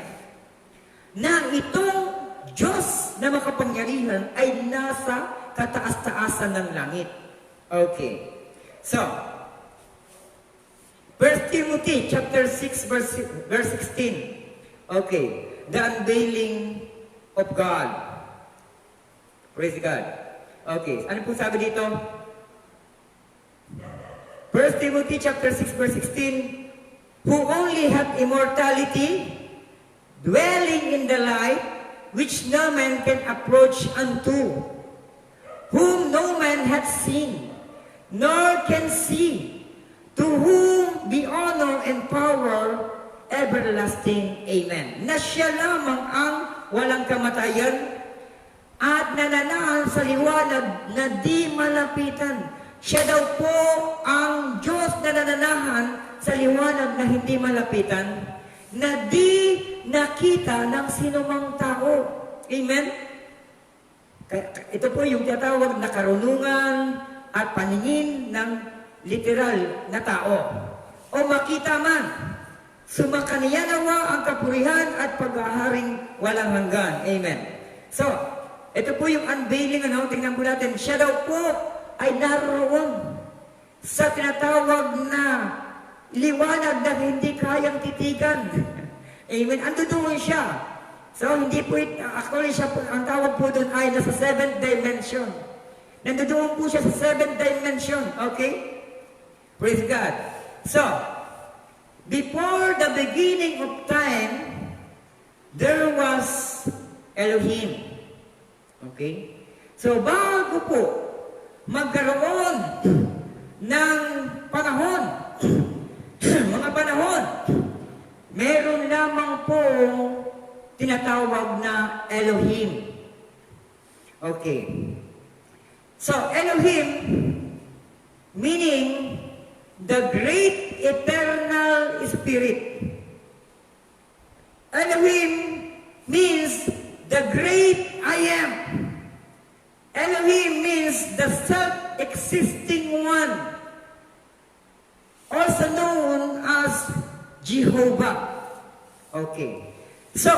na itong Diyos na makapangyarihan ay nasa kataas-taasan ng langit. Okay. So, 1 Timothy chapter 6 verse 16. Okay. The unveiling of God. Praise God. Okay. Ano po sabi dito? 1 Timothy chapter 6 verse 16. Who only have immortality, dwelling in the light, which no man can approach unto, whom no man hath seen, nor can see, to whom be honor and power everlasting. Amen. Na siya lamang ang walang kamatayan at nananahan sa liwanag na di malapitan. Siya daw po ang Diyos na nananahan sa liwanag na hindi malapitan, na di nakita ng sinumang tao. Amen? Ito po yung tinatawag na karunungan at paningin ng literal na tao. O makita man, sumakaniya nawa ang kapurihan at pag-aharing walang hanggan. Amen. So, ito po yung unveiling, tingnan po natin. Siya daw po ay naroon sa tinatawag na liwanag na hindi kayang titigan. Amen. Ando doon siya. So, hindi po, actually siya po, ang tawag po doon ay nasa 7th dimension. Nandoon po siya sa 7th dimension. Okay? Praise God. So, before the beginning of time, there was Elohim. Okay? So, bago po magkaroon ng panahon, mga panahon, meron lamang po tinatawag na Elohim. Okay. So, Elohim, meaning the great eternal spirit. Elohim means the great I am. Elohim means the self-existing one, also known as Jehovah. Okay. So,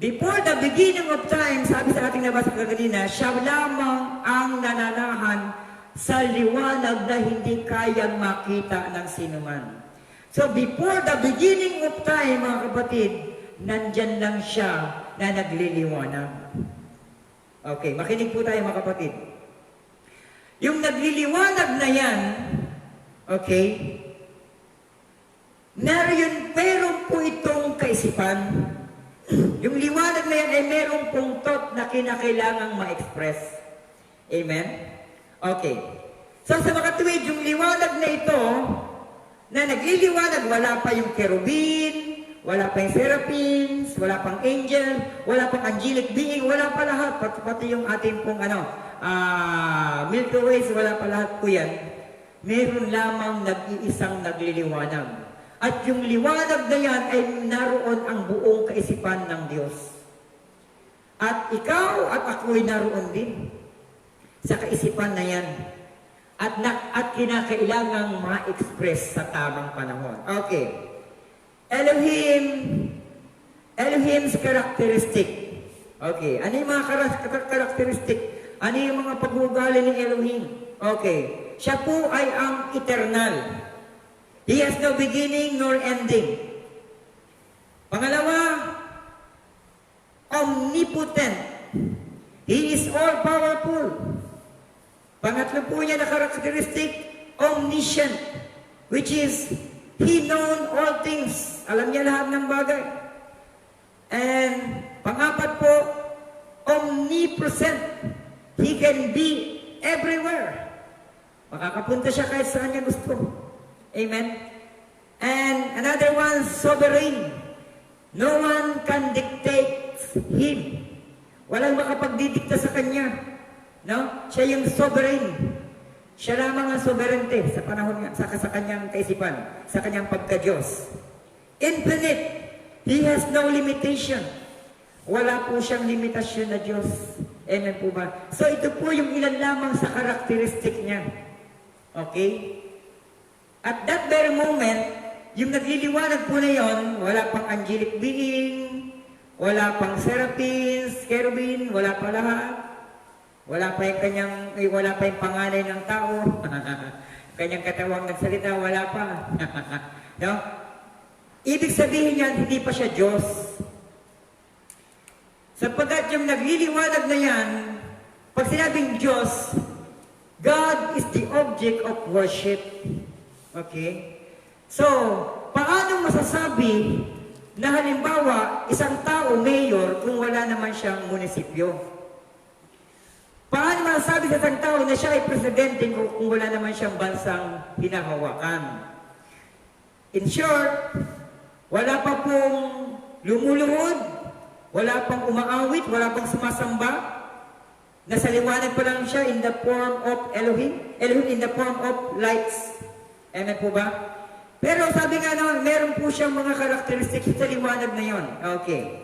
before the beginning of time, sabi sa ating nabasa kanina, siya lamang ang nananahan sa liwanag na hindi kayang makita ng sinuman. So, before the beginning of time, mga kapatid, nandyan lang siya na nagliliwanag. Okay, makinig po tayo mga kapatid. Yung nagliliwanag na yan, okay, meron po itong kaisipan. Yung liwanag na yan ay meron pong thought na kinakailangang ma-express. Amen? Okay. So sa makatuwid, yung liwanag na ito, na nagliliwanag, wala pa yung cherubim, wala pa yung seraphims, wala pang angel, wala pang angelic being, wala pa lahat. Pati yung ating pong Milky Ways, wala pa lahat po yan. Meron lamang nag-iisang nagliliwanag. At yung liwanag na yan ay naroon ang buong kaisipan ng Diyos. At ikaw at ako'y naroon din sa kaisipan na yan. At kinakailangang ma-express sa tamang panahon. Okay. Elohim's characteristic. Okay. Ano yung mga characteristic? Ano yung mga pag-uugali ng Elohim? Okay. Siya po ay ang eternal. He has no beginning nor ending. Pangalawa, omnipotent. He is all-powerful. Pangatlo po niya na characteristic, omniscient, which is He known all things. Alam niya lahat ng bagay. And pangapat po, omnipresent. He can be everywhere. Makakapunta siya kahit saan niya gusto. Amen? And another one, sovereign. No one can dictate Him. Walang makapagdidikta sa Kanya. No? Siya yung sovereign. Siya lamang ang sovereignty sa panahon sa Kanyang kaisipan, sa Kanyang pagka-Diyos. Infinite. He has no limitation. Wala po siyang limitasyon na Diyos. Amen po ba? So ito po yung ilan lamang sa karakteristik niya. Okay? At that very moment, yung nagliliwanag po na yon, wala pang angelic being, wala pang seraphins, cherubim, wala pa lahat. Wala pa yung wala pa yung panganay ng tao. Kanyang katawang nagsalita, wala pa. No? Ibig sabihin niyan, hindi pa siya Diyos. Sapagkat yung nagliliwanag na yan, pag sinabing Diyos, God is the object of worship. Okay? So, paano masasabi na halimbawa, isang tao, mayor, kung wala naman siyang munisipyo? Paano masasabi sa isang tao na siya ay presidente kung wala naman siyang bansang hinahawakan? In short, wala pa pong lumuluhod, wala pang umaawit, wala pang sumasamba. Nasa liwanag pa lang siya in the form of Elohim. Elohim in the form of lights. Amen po ba? Pero sabi nga naman, meron po siyang mga characteristics sa liwanag na yon. Okay.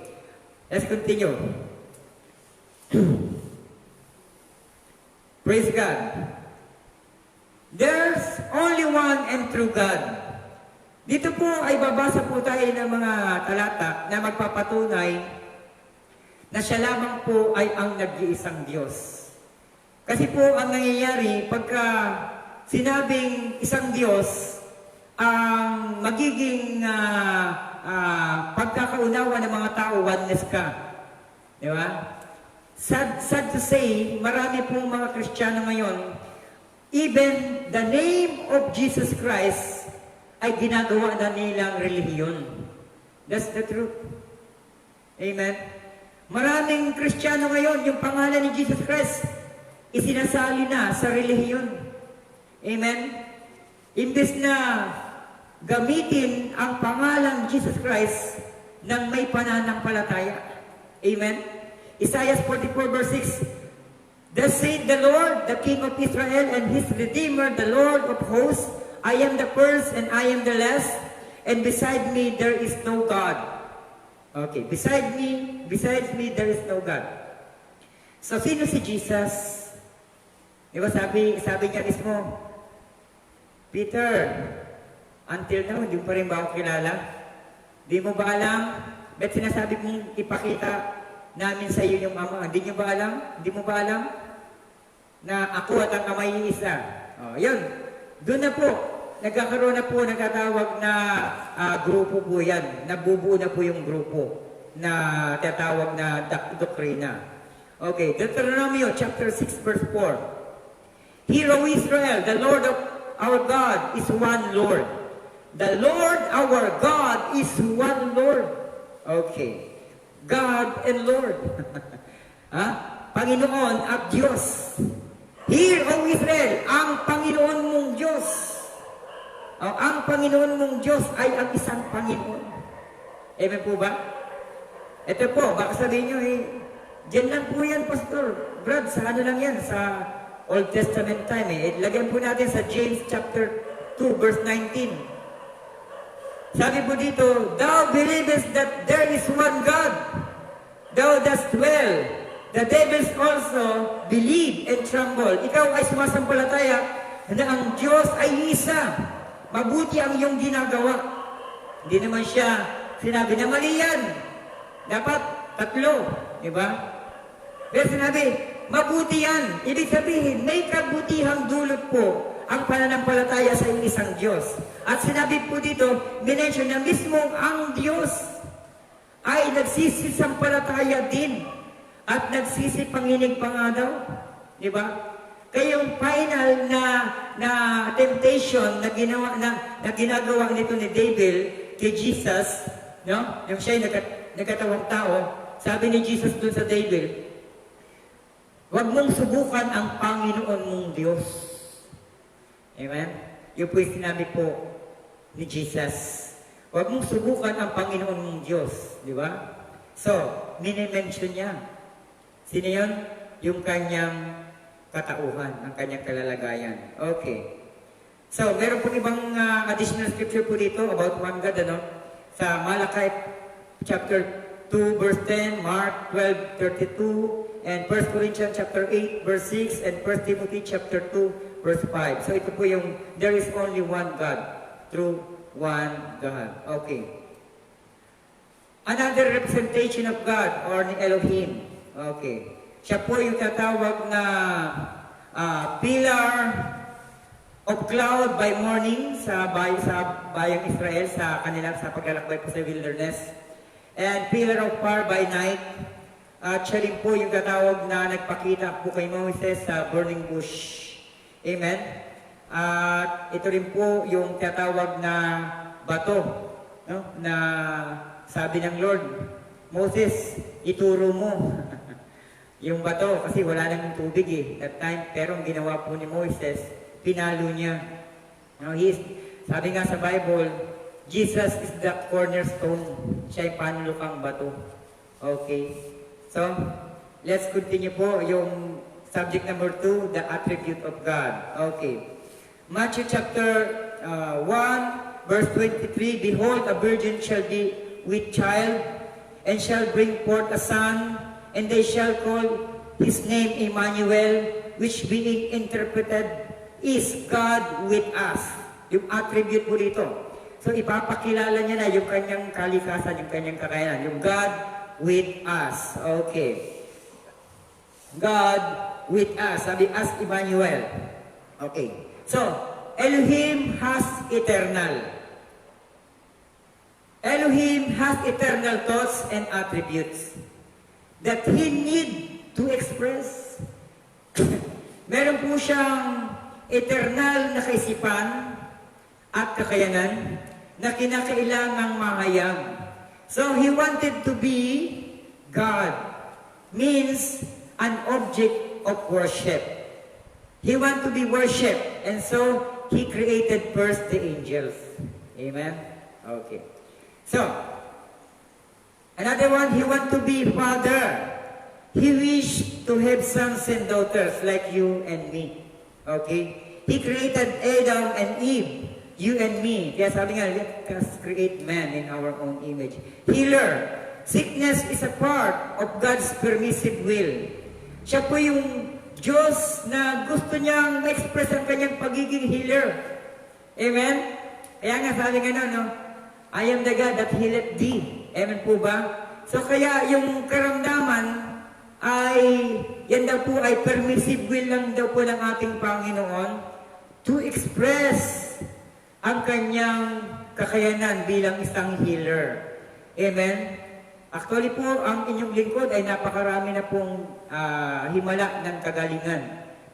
Let's continue. Praise God. There's only one and true God. Dito po ay babasa po tayo ng mga talata na magpapatunay na siya lamang po ay ang nag-iisang Diyos. Kasi po ang nangyayari pagka sinabing isang Diyos, ang magiging pagkakaunawa ng mga tao, oneness ka. Di ba? Sad to say, marami pong mga Kristiyano ngayon, even the name of Jesus Christ ay ginagawa na nilang relihiyon. That's the truth. Amen? Maraming Kristiyano ngayon, yung pangalan ni Jesus Christ, isinasali na sa relihiyon. Amen? Imbes na gamitin ang pangalan ni Jesus Christ ng may pananampalataya. Amen? Isaiah 44 verse 6, Thus saith the Lord, the King of Israel, and His Redeemer, the Lord of hosts, I am the first and I am the last, and beside me there is no God. Okay, besides me there is no God. So, sino si Jesus? Di ba sabi niya mismo, Peter, until now, hindi mo pa rin ba ako kilala? Di mo ba alam? Ba't sinasabi mong ipakita namin sa iyo yung Ama? Hindi nyo ba alam? Hindi mo ba alam? Na ako at ang Ama ay isa. O, yun. Doon na po. Nagkakaroon na po, nagkatawag na grupo po yan. Nabubuo na po yung grupo na tatawag na doktrina. Okay, Deuteronomy chapter 6 verse 4. Hear, O Israel, the Lord of our God is one Lord. The Lord our God is one Lord. Okay. God and Lord. Ha? Panginoon at Diyos. Hear, O Israel, ang Panginoon mong Diyos. Ang Panginoon mong Diyos ay ang isang Panginoon. Amen po ba? Ito po, baka sabihin nyo, dyan lang po yan, Pastor. Brad, sa ano lang yan? Sa Old Testament time. Lagyan po natin sa James chapter 2, verse 19. Sabi po dito, Thou believest that there is one God. Thou dost well. The devils also believe and tremble. Ikaw ay sumasampalataya na ang Diyos ay isa. Mabuti ang iyong ginagawa. Hindi naman siya sinabi na mali yan. Dapat tatlo. Diba? Pero sinabi, mabuti yan. Ibig sabihin, may kabutihang dulot po ang pananampalataya sa isang Diyos. At sinabi po dito, minention na mismong ang Diyos ay nagsisisampalataya din at nagsisipanginig pa nga daw. Di ba? Kaya yung final na temptation na ginagawa nito ni David kay Jesus, no? Yung siya nagkatawang tao, sabi ni Jesus dun sa David, huwag mong subukan ang Panginoon mong Diyos. Amen? Yung po yung sinabi po ni Jesus. Huwag mong subukan ang Panginoon mong Diyos. Di ba? So, minimension niya. Sino yun? Yung kanyang katauhan, ang kanyang kalalagayan. Okay. So, meron pong ibang additional scripture po dito about one God, ano? Sa Malachi chapter 2 verse 10, Mark 12:32, and 1 Corinthians chapter 8 verse 6, and 1 Timothy chapter 2 verse 5. So ito po yung, there is only one God, true one God. Okay. Another representation of God or ni Elohim. Okay. Siya po yung tatawag na pillar of cloud by morning sa bayang Israel sa kanilang sa paglalakbay po sa wilderness, and pillar of fire by night. At siya rin po yung tatawag na nagpakita po kay Moses sa burning bush. Amen. At ito rin po yung tatawag na bato, no? Na sabi ng Lord, Moses, ituro mo yung bato kasi wala nang tubig that time, pero ang ginawa po ni Moses, pinalo niya. Now, sabi nga sa Bible, Jesus is the cornerstone. Siya yung panlukang bato. Okay. So, let's continue po yung subject number 2, the attribute of God. Okay. Matthew chapter 1, verse 23, behold, a virgin shall be with child, and shall bring forth a son, and they shall call his name Emmanuel, which being interpreted is God with us. Yung attribute po dito. So ipapakilala niya na yung kanyang kalikasan, yung kanyang kakayanan, yung God with us. Okay. God with us. Sabi, as Emmanuel. Okay. So, Elohim has eternal. Elohim has eternal thoughts and attributes that He need to express. Meron po siyang eternal na kaisipan at kakayanan na kinakailangang mahayag. So, He wanted to be God, means an object of worship. He wanted to be worshipped, and so He created first the angels. Amen? Okay. So, another one, He wanted to be Father. He wished to have sons and daughters like you and me. Okay? He created Adam and Eve, you and me. Kaya sabi nga, let us create man in our own image. Healer. Sickness is a part of God's permissive will. Siya po yung Diyos na gusto niyang ma-express ang kanyang pagiging healer. Amen? Kaya nga sabi nga no, I am the God that healeth thee. Amen po ba? So kaya yung karamdaman ay, yan daw po ay permissive will lang daw po ng ating Panginoon to express ang kanyang kakayanan bilang isang healer. Amen? Actually po, ang inyong lingkod ay napakarami na pong himala ng kagalingan.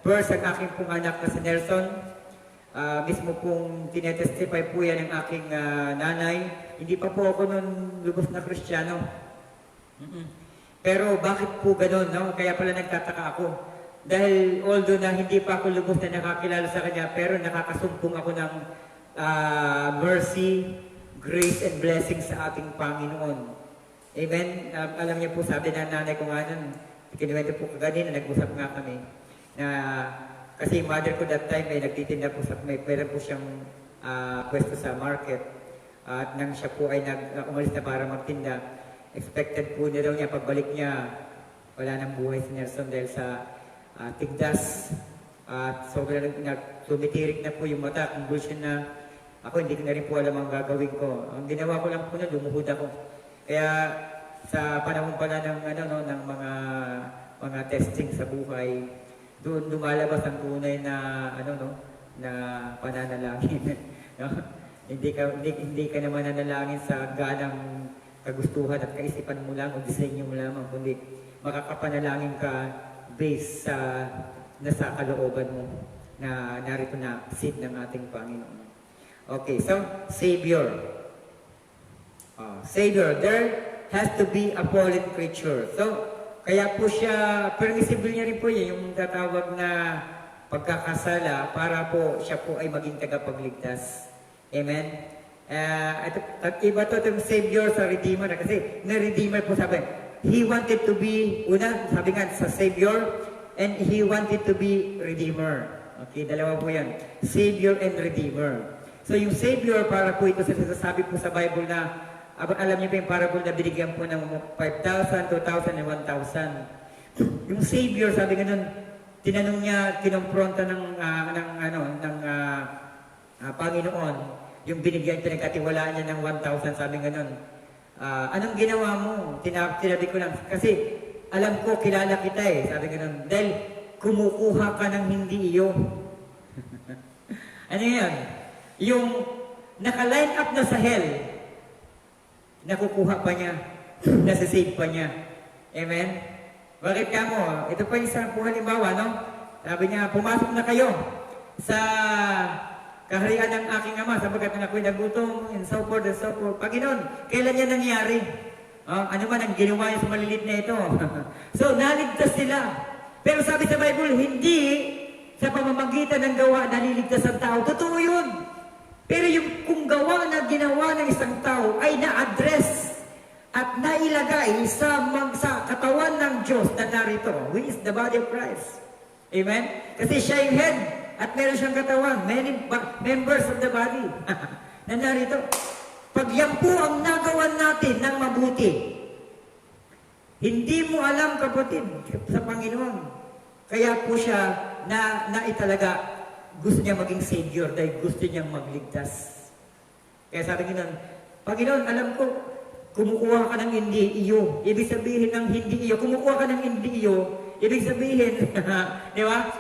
First, ang aking pong anak na si Nelson, mismo pong tinetestify po yan ng aking nanay. Hindi pa po ako nun lubos na Kristiyano. Pero bakit po ganun, no? Kaya pala nagtataka ako. Dahil although na hindi pa ako lubos na nakakilala sa kanya, pero nakakasumpong ako ng mercy, grace, and blessing sa ating Panginoon. Amen? Alam niyo po, sabi ng nanay ko nga nun, kinuwento po kanina, nag-usap nga kami, na kasi mother ko that time ay nagtitinda po sa, may pera po siyang pwesto sa market. At nang siya po ay umalis na para magtinda, expected po niya daw niya, pagbalik niya, wala nang buhay si Nelson dahil sa tigdas. At sobrang tumitirik na po yung mata, convulsion na ako, hindi ko na rin po alam ang gagawin ko. Ang ginawa ko lang po na, lumuhod ako. Kaya sa panahon pala ng ng mga testing sa buhay, doon lumalabas ang tunay na na pananalangin. No? Hindi ka naman nanalangin sa ganang kagustuhan at kaisipan mo lang o disenyo mo lamang, kundi makakapanalangin ka based sa nasa kalooban mo na narito na seed ng ating Panginoon. Okay, so Savior. Savior, there has to be a fallen creature. So, kaya po siya, permissible niya rin po yun, yung tatawag na pagkakasala para po siya po ay maging tagapagligtas. Amen? Iba to itong Savior sa Redeemer. Kasi na Redeemer po sabi, He wanted to be, sabi nga sa Savior, and He wanted to be Redeemer. Okay, dalawa po yan. Savior and Redeemer. So yung Savior, para po ito sa sasabi po sa Bible na alam niyo pa yung parable na binigyan po ng 5,000, 2,000, and 1,000. Yung Savior, sabi nga nun, tinanong niya, kinompronta ng Panginoon, yung binigyan pinagkatiwalaan niya ng 1,000, sabi nga nun, anong ginawa mo? Tinabi ko lang, kasi alam ko, kilala kita eh, sabi nga nun, dahil kumukuha ka ng hindi iyo. Ano yan? Yung naka-line up na sa hell, nakukuha pa niya, nasasave pa niya. Amen? Bakit ka mo? Ito pa yung isang halimbawa, no? Sabi niya, pumasok na kayo sa kaharian ng aking ama, sabagat na ako'y nagutom, and so forth, and so forth. Panginoon, kailan yan nangyari? Ano man ang ginawa niya sa malilit na ito? So, naligtas sila. Pero sabi sa Bible, hindi sa pamamagitan ng gawa naliligtas ang tao. Totoo yun. Pero yung kung gawa na ginawa ng isang tao ay na-address at nailagay sa katawan ng Diyos na narito, which is the body of Christ. Amen? Kasi siya yung head at meron siyang katawan, many members of the body na narito. Pag yan po ang nagawan natin ng mabuti, hindi mo alam, kapatid, sa Panginoon. Kaya po siya na italaga, gusto niya maging Savior dahil gusto niyang magligtas. Kaya sabi niya, Panginoon, alam ko, kumukuha ka ng hindi iyo. Ibig sabihin ng hindi iyo. Kumukuha ka ng hindi iyo. Ibig sabihin, di ba?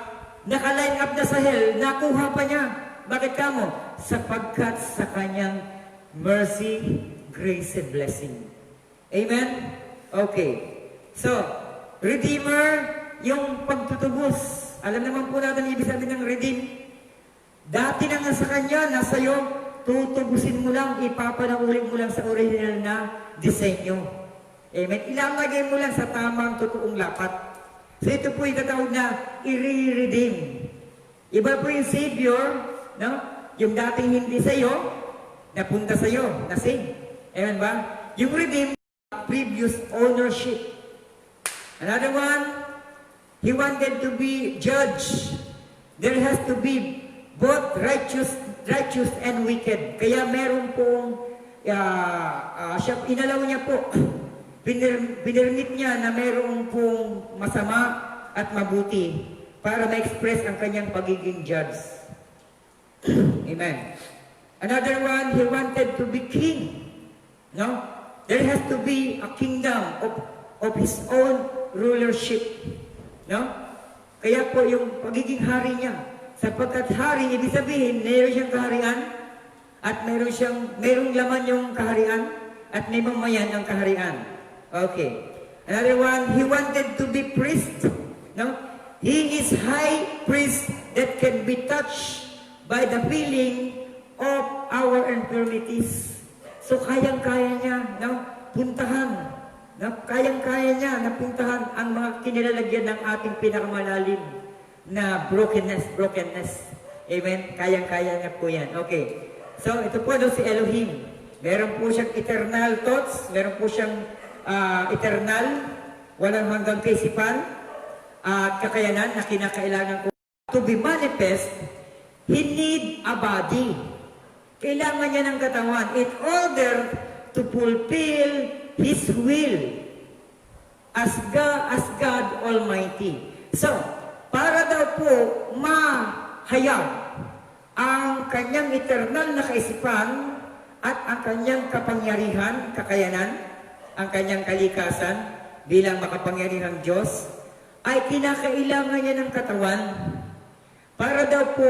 Naka-line up na sa hell, nakuha pa niya. Bakit ka mo? Sapagkat sa kanyang mercy, grace, and blessing. Amen? Okay. So, Redeemer, yung pagtutubos. Alam naman po natin ibig sabihin ng redeem. Dati na nga sa kanya, nasa iyo, tutubusin mo lang, ipapanauli mo lang sa original na disenyo. Amen? Ilalagay mo lang sa tamang, totoong lapat. So ito po itatawag na i-redeem. Iba po yung Savior, no? Yung dating hindi sa iyo, napunta sa iyo, na-save. Amen ba? Yung redeem, previous ownership. Another one, he wanted to be judge. There has to be both righteous and wicked. Kaya meron pong, inalaw niya po, pinirmit niya na meron pong masama at mabuti para ma-express ang kanyang pagiging judge. Amen. Another one, he wanted to be king. No? There has to be a kingdom of his own rulership. No? Kaya po yung pagiging hari niya, sapagkat hari, ibig sabihin, meron siyang kaharian at merong laman yung kaharian at may mamayan ang kaharian. Okay. Another one, he wanted to be priest. No? He is high priest that can be touched by the feeling of our infirmities. So kayang-kaya niya, no? Puntahan. No? Kayang-kaya niya na puntahan ang mga kinilalagyan ng ating pinakamalalim na brokenness. Amen? Kayang-kaya niya po yan. Okay. So, ito po si Elohim. Meron po siyang eternal thoughts. Meron po siyang eternal, walang hanggang kaisipan at kakayanan na kinakailangan ko. To be manifest, he need a body. Kailangan niya ng katawan in order to fulfill his will as God Almighty. So, para daw po mahayag ang kanyang eternal na kaisipan at ang kanyang kapangyarihan, kakayanan, ang kanyang kalikasan bilang makapangyarihang Diyos, ay kinakailangan niya ng katawan para daw po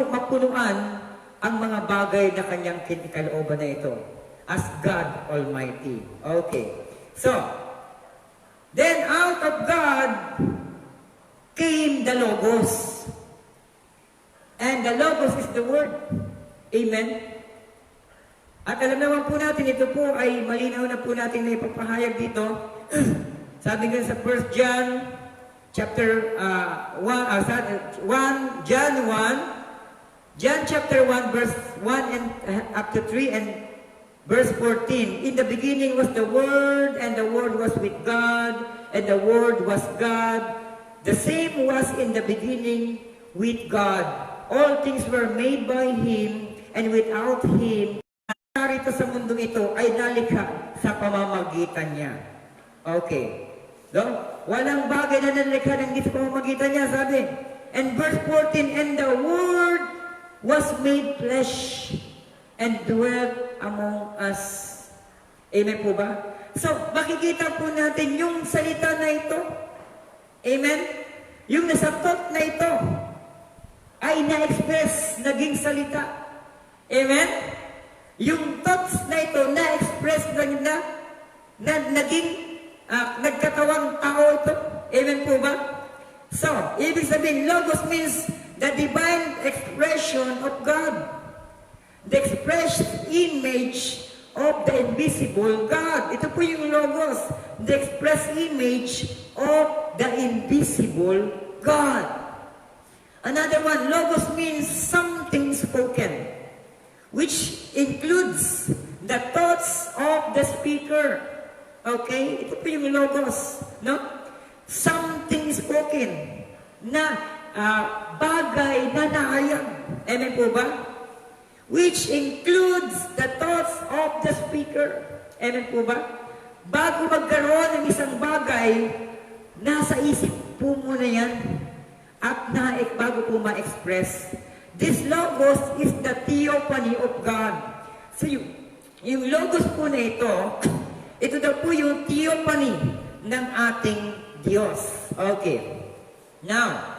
mapunuan ang mga bagay na kanyang kinikalooban na ito as God Almighty. Okay. So, then out of God came the Logos. And the Logos is the Word. Amen? At alam naman po natin, ito po ay malinaw na po natin na ipapahayag dito. Sabi nga sa 1 John chapter 1, John chapter 1 verse 1 and up to 3 and verse 14. In the beginning was the Word, and the Word was with God, and the Word was God. The same was in the beginning with God. All things were made by Him, and without Him, narito sa mundong ito ay nalikha sa pamamagitan niya. Okay. No? Walang bagay na nalikha ng hindi sa pamamagitan niya, sabi. And verse 14, and the Word was made flesh and dwelt among us. Amen po ba? So, makikita po natin yung salita na ito. Amen? Yung nasa thought na ito ay na-express, naging salita. Amen? Yung thoughts na ito na-express na naging nagkatawang tao ito. Amen po ba? So, ibig sabihin, Logos means the divine expression of God. The expressed image of the invisible God. Ito po yung Logos, the express image of the invisible God. Another one, Logos means something spoken, which includes the thoughts of the speaker. Okay? Ito po yung Logos, no? Something spoken, na bagay na nahayag. Amen po ba? Which includes the thoughts of the speaker. Amen po ba? Bago magkaroon ng isang bagay, nasa isip po muna yan. At bago po ma-express. This Logos is the theophany of God. So yung Logos po na ito daw po yung theophany ng ating Diyos. Okay. Now,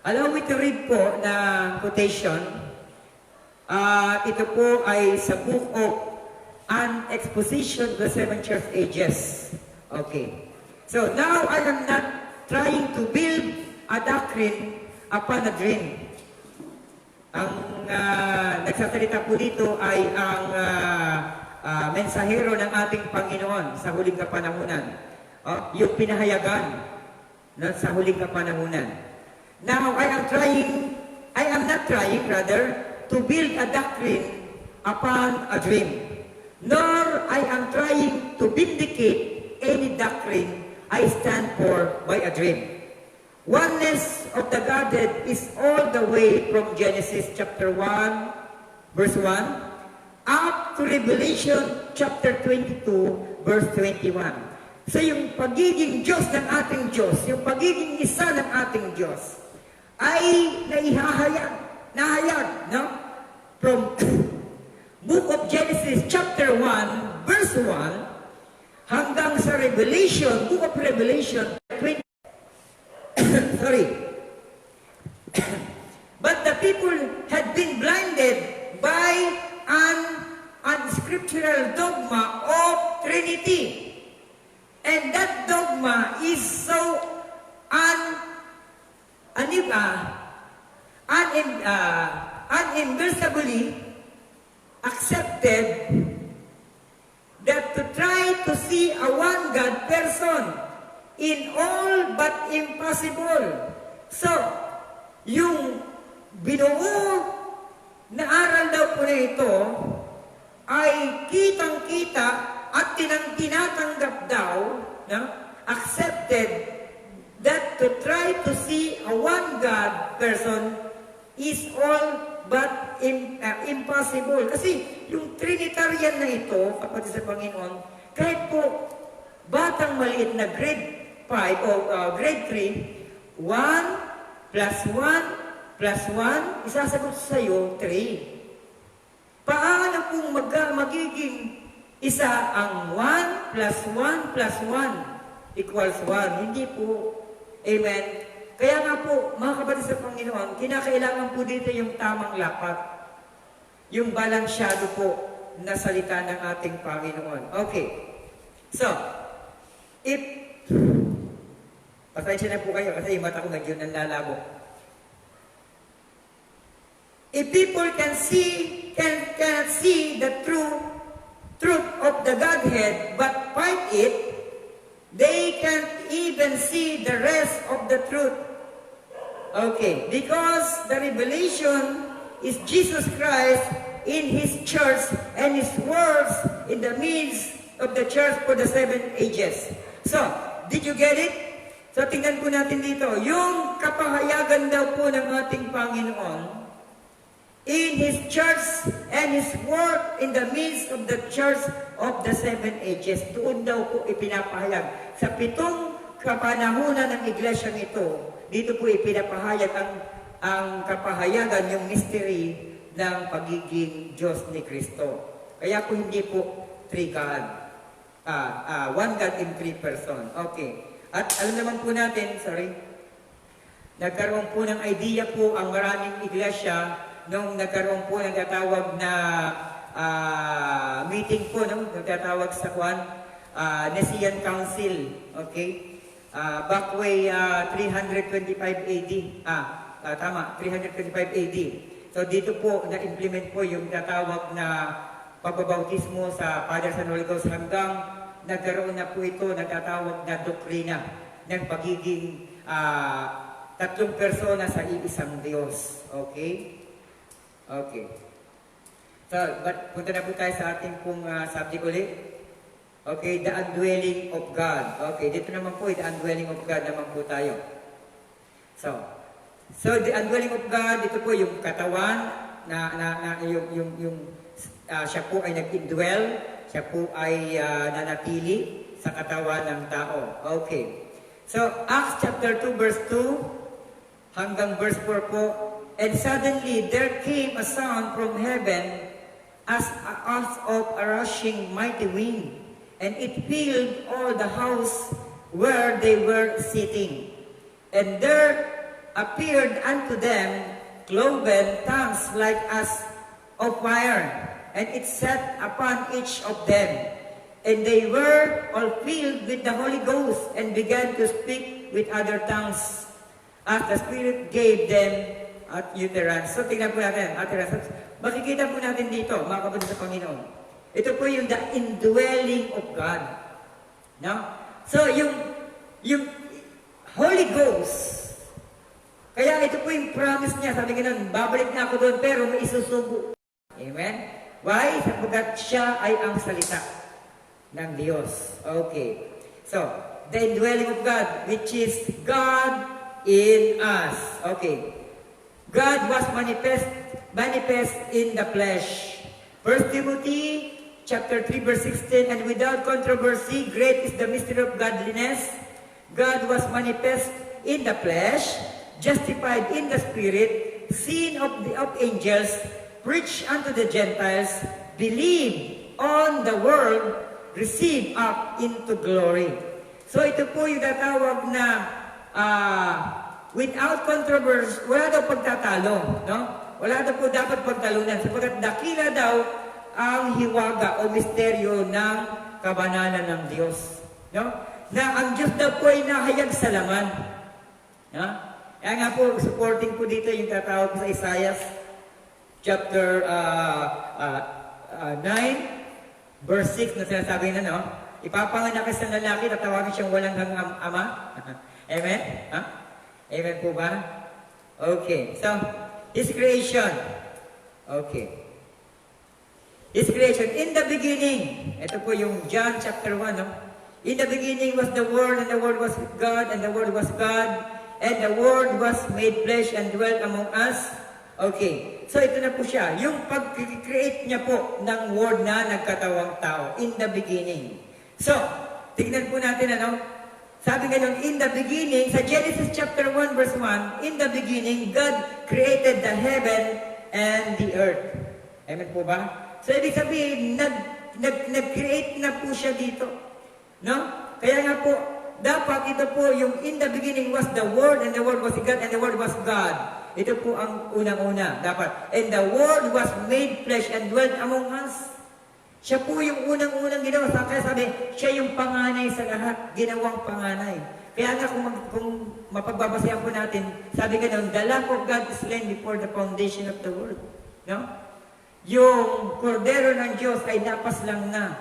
allow me to read po na quotation. Ito po ay sa Book of An Exposition of the Seven Church Ages. Okay. So, now I am not trying to build a doctrine upon a dream. Ang nagsasalita po dito ay ang mensahero ng ating Panginoon sa huling kapanahunan. Yung pinahayagan sa huling kapanahunan. Now, I am not trying, to build a doctrine upon a dream. Nor I am trying to vindicate any doctrine I stand for by a dream. Oneness of the Godhead is all the way from Genesis chapter 1, verse 1, up to Revelation chapter 22, verse 21. So yung pagiging Diyos ng ating Diyos, yung pagiging isa ng ating Diyos, ay nahayag, no? From Book of Genesis chapter 1, verse 1, hanggang sa Revelation, Book of Revelation 20. Sorry. But the people had been blinded by an unscriptural dogma of Trinity. And that dogma is so universally accepted that to try to see a one God person in all but impossible. So, yung binuo na aral daw po na ito ay kitang-kita at tinatanggap daw, no? Accepted that to try to see a one God person is all but impossible. Kasi yung Trinitarian na ito, kapatid sa Panginoon, kahit po batang maliit na grade 5 o grade 3, 1 plus 1 plus 1, isasagot sa iyo 3. Paano pong magiging isa ang 1 plus 1 plus 1 equals 1? Hindi po. Amen. Kaya nga po, mga kapatid sa Panginoon, kinakailangan po dito yung tamang lapat. Yung balansyado po na salita ng ating Panginoon. Okay. So, pasensya na po kayo kasi yung mata ko medyo nanlalabo. If people cannot see the truth of the Godhead but fight it, they can't even see the rest of the truth. Okay, because the revelation is Jesus Christ in His church and His words in the midst of the church for the 7 ages. So, did you get it? So, tingnan po natin dito. Yung kapahayagan daw po ng ating Panginoon in His church and His work in the midst of the church of the 7 ages. Doon daw po ipinapahayag. Sa 7 kapanahunan ng iglesyang ito, dito po ipinapahayag ang kapahayagan, yung mystery ng pagiging Diyos ni Kristo. Kaya po hindi po 3 God. One God in 3 person. Okay. At alam naman po natin, nagkaroon po ng idea po ang maraming iglesia nung nagkaroon po ng tatawag na meeting po, nagtatawag sa Nicene Council. Okay? Back way 325 AD. Tama, 325 AD. So dito po na-implement po yung tatawag na pagbabautismo sa Father, Son, Holy Ghost hanggang nagkaroon na po ito nagtatawag na doktrina ng pagiging 3 persona sa iisang Diyos. Okay? Okay. So, punta na po tayo sa ating pong subject ulit. Okay, the indwelling of God. Okay, dito naman po, the indwelling of God naman po tayo. So the indwelling of God, ito po yung katawan siya po ay nag-indwell, siya po ay nanatili sa katawan ng tao. Okay. So, Acts chapter 2 verse 2 hanggang verse 4 po, and suddenly there came a sound from heaven as of a rushing mighty wind, and it filled all the house where they were sitting. And there appeared unto them cloven tongues like as of fire, and it sat upon each of them. And they were all filled with the Holy Ghost, and began to speak with other tongues, as the Spirit gave them at utterance. So, tingnan po natin, utterance. Makikita po natin dito, mga kapatid sa Panginoon. Ito po yung the indwelling of God. No? So, yung Holy Ghost, kaya ito po yung promise niya, sabi ganun, babalik na ako doon, pero may isusubo. Amen? Why? Sapagkat siya ay ang salita ng Diyos. Okay. So, the indwelling of God, which is God in us. Okay. God was manifest in the flesh. 1 Timothy chapter 3 verse 16, and without controversy, great is the mystery of godliness. God was manifest in the flesh, justified in the spirit, seen of angels, preached unto the Gentiles, believed on the world, received up into glory. So ito po yung tatawag na without controversy, wala daw pagtatalo, no? Wala daw po dapat pagtalunan, sapagkat dakila daw ang hiwaga o misteryo ng kabanalan ng Diyos, no? Na ang Diyos daw po ay nahayag sa laman. No? Kaya nga po, supporting po dito yung tatawag ko sa Isaiah chapter 9, verse 6 na sinasabi na, no? Ipapanganak sa lalaki, tatawagin siyang walang hanggang ama. Amen? Amen po ba? Okay. So, His creation. Okay. His creation. In the beginning, ito po yung John chapter 1, no? In the beginning was the Word, and the Word was with God, and the Word was God, and the Word was made flesh and dwelt among us. Okay. So, ito na po siya. Yung pag-create niya po ng Word na nagkatawang tao. In the beginning. So, tignan po natin, ano? Sabi ngayon, in the beginning, sa Genesis chapter 1 verse 1, in the beginning, God created the heaven and the earth. Amen po ba? So, ibig sabihin, nag-create na po siya dito. No? Kaya nga po, dapat ito po yung in the beginning was the Word, and the Word was God, and the Word was God. Ito po ang unang-una, dapat. And the Word was made flesh and dwelt among us. Siya po yung unang-unang ginawa. Kaya sabi, siya yung panganay sa lahat. Ginawang panganay. Kaya nga kung mapagbabasayan po natin, sabi ka doon, the Lamb of God is slain before the foundation of the world. No? Yung kordero ng Diyos ay napas lang na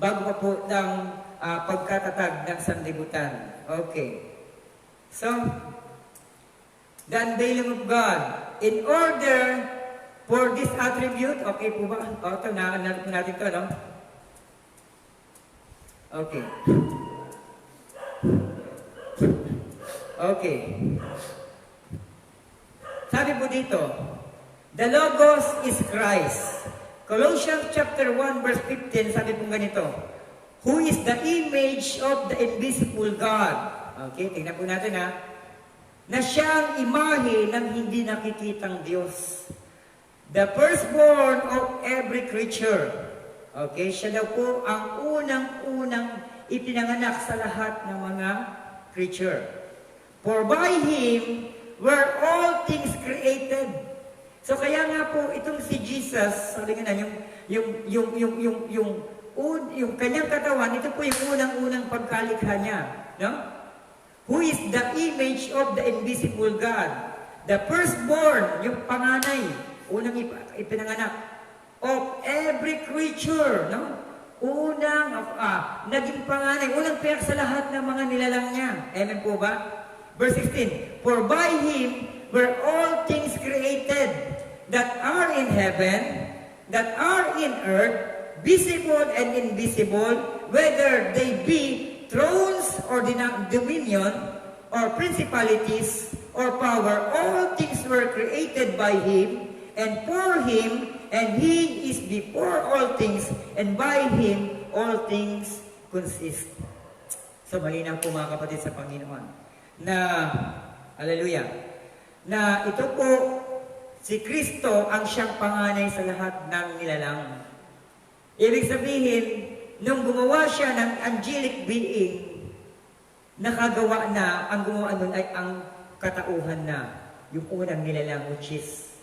bago pa po ng pagkatatag ng sanlibutan. Okay. So, the unveiling of God. In order for this attribute, okay po ba? O, ito, naanap natin ito, no? Okay. Okay. Sabi po dito, The Logos is Christ. Colossians chapter 1 verse 15, sabi pong ganito, who is the image of the invisible God. Okay, tingnan po natin ha. Na siyang imahe ng hindi nakikitang Diyos. The firstborn of every creature. Okay, siya daw po ang unang-unang ipinanganak sa lahat ng mga creature. For by Him were all things created. So kaya nga po itong si Jesus, sabi nga na yung kanyang katawan, ito po yung unang-unang pagkalikha niya, no? Who is the image of the invisible God, the firstborn, yung panganay, unang ipinanganak of every creature, no? Naging panganay, unang payak sa lahat ng mga nilalang niya. Amen po ba? Verse 16, for by Him were all things created that are in heaven, that are in earth, visible and invisible, whether they be thrones or dominion, or principalities, or power, all things were created by Him, and for Him, and He is before all things, and by Him all things consist. So malinaw po mga kapatid sa Panginoon, na, hallelujah, na ito po, si Kristo ang siyang panganay sa lahat ng nilalang. Ibig sabihin, nung gumawa siya ng angelic being, nakagawa na, ang gumawa nun ay ang katauhan na, yung unang nilalang, which is